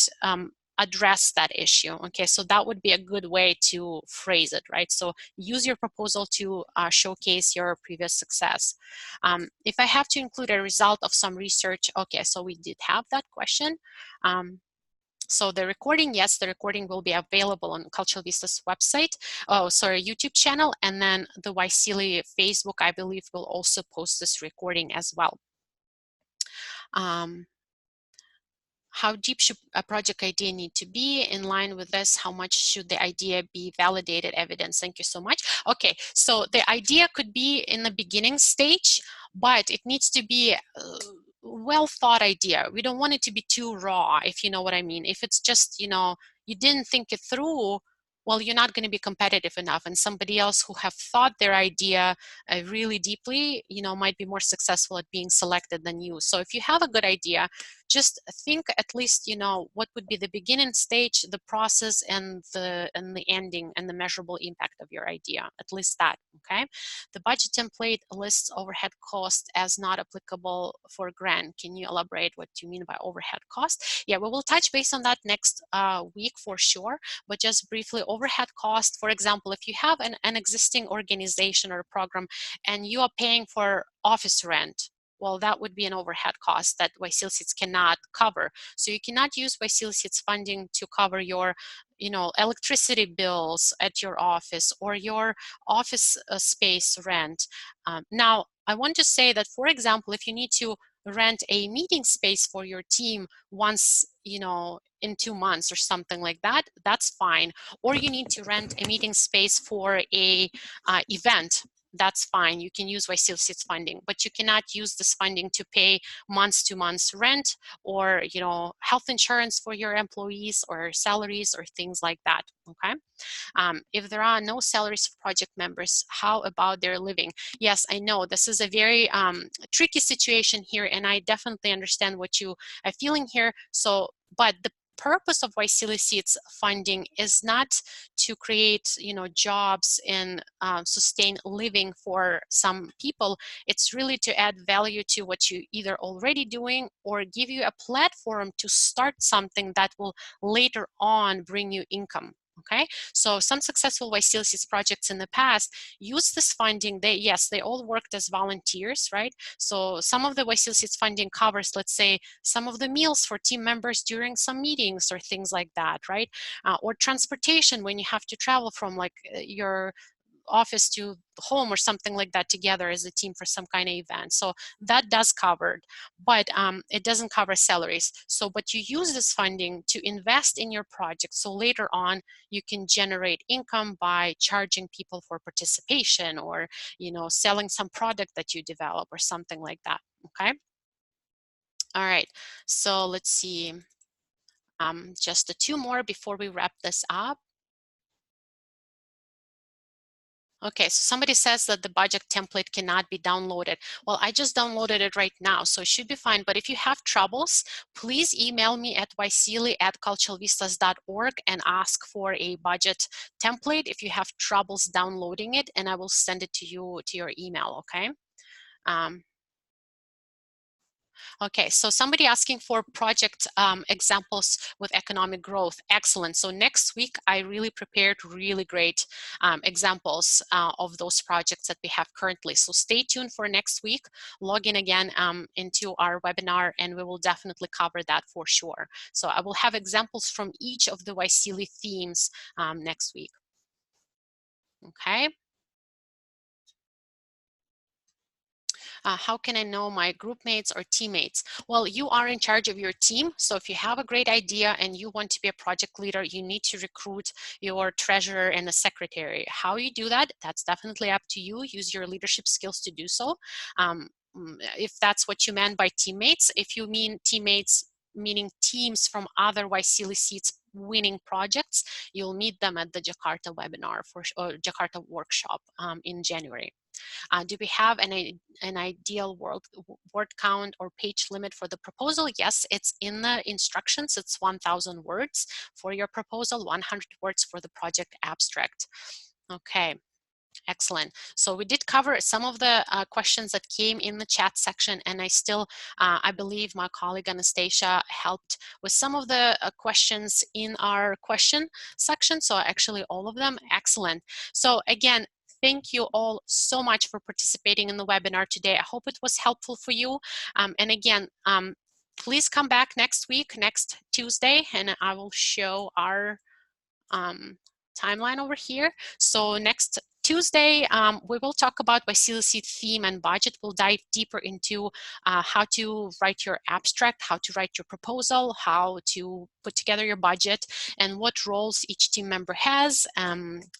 address that issue. Okay, so that would be a good way to phrase it, right? So use your proposal to showcase your previous success. If I have to include a result of some research, okay, so we did have that question. So the recording, yes, the recording will be available on Cultural Vistas website, YouTube channel, and then the YSEALI Facebook, I believe, will also post this recording as well. How deep should a project idea need to be? In line with this, how much should the idea be validated evidence? Thank you so much. Okay, so the idea could be in the beginning stage, but it needs to be well thought idea. We don't want it to be too raw, if you know what I mean. If it's just, you know, you didn't think it through, well, you're not going to be competitive enough, and somebody else who have thought their idea really deeply, you know, might be more successful at being selected than you. So if you have a good idea, just think at least, you know, what would be the beginning stage, the process, and the ending, and the measurable impact of your idea, at least that, okay? The budget template lists overhead cost as not applicable for grant. Can you elaborate what you mean by overhead cost? Yeah, we will touch base on that next week for sure, but just briefly, overhead cost, for example, if you have an existing organization or a program and you are paying for office rent, well, that would be an overhead cost that YSEALI Seeds cannot cover. So you cannot use YSEALI Seeds funding to cover your, you know, electricity bills at your office or your office space rent. Now, I want to say that, for example, if you need to rent a meeting space for your team once, you know, in 2 months or something like that, that's fine. Or you need to rent a meeting space for a event that's fine. You can use YSEALI Seeds funding, but you cannot use this funding to pay month-to-month rent or, you know, health insurance for your employees or salaries or things like that, okay? If there are no salaries for project members, how about their living? Yes, I know this is a very tricky situation here, and I definitely understand what you are feeling here. So, but the purpose of YSEALI Seeds funding is not to create, you know, jobs and sustain living for some people. It's really to add value to what you either already doing or give you a platform to start something that will later on bring you income. Okay, so some successful YSEALI Seeds projects in the past use this funding. Yes, they all worked as volunteers, right? So some of the YSEALI Seeds funding covers, let's say, some of the meals for team members during some meetings or things like that, right? Or transportation when you have to travel from like your office to home or something like that together as a team for some kind of event. So that does cover, but it doesn't cover salaries. So, but you use this funding to invest in your project. So later on, you can generate income by charging people for participation or, you know, selling some product that you develop or something like that, okay? All right, so let's see. Just two more before we wrap this up. Okay, so somebody says that the budget template cannot be downloaded. Well, I just downloaded it right now, so it should be fine. But if you have troubles, please email me at yseali@culturalvistas.org and ask for a budget template if you have troubles downloading it, and I will send it to you to your email, okay? Okay, so somebody asking for project examples with economic growth. Excellent. So next week, I really prepared really great examples of those projects that we have currently. So stay tuned for next week. Log in again into our webinar, and we will definitely cover that for sure. So I will have examples from each of the YSEALI themes next week. Okay. How can I know my group mates or teammates? Well, you are in charge of your team. So if you have a great idea and you want to be a project leader, you need to recruit your treasurer and a secretary. How you do that, that's definitely up to you. Use your leadership skills to do so. If that's what you meant by teammates, if you mean teammates, meaning teams from other YSEALI Seeds winning projects, you'll meet them at the Jakarta webinar or Jakarta workshop in January. Do we have an ideal word count or page limit for the proposal? Yes, it's in the instructions. It's 1,000 words for your proposal, 100 words for the project abstract. Okay. Excellent. So we did cover some of the questions that came in the chat section, and I believe my colleague Anastasia helped with some of the questions in our question section. So actually all of them, excellent. So again, thank you all so much for participating in the webinar today. I hope it was helpful for you. And again, please come back next week, next Tuesday, and I will show our timeline over here. So next Tuesday, we will talk about YSEALI Seed theme and budget. We'll dive deeper into how to write your abstract, how to write your proposal, how to put together your budget, and what roles each team member has.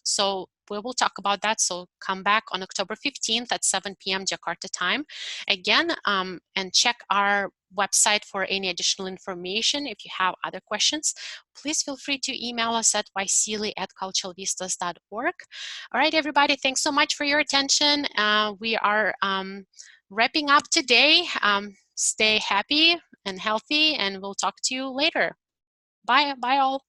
So we will talk about that. So come back on October 15th at 7 p.m. Jakarta time again, and check our website for any additional information. If you have other questions, please feel free to email us at yseali@culturalvistas.org. All right, everybody, thanks so much for your attention. We are wrapping up today. Stay happy and healthy, and we'll talk to you later. Bye all.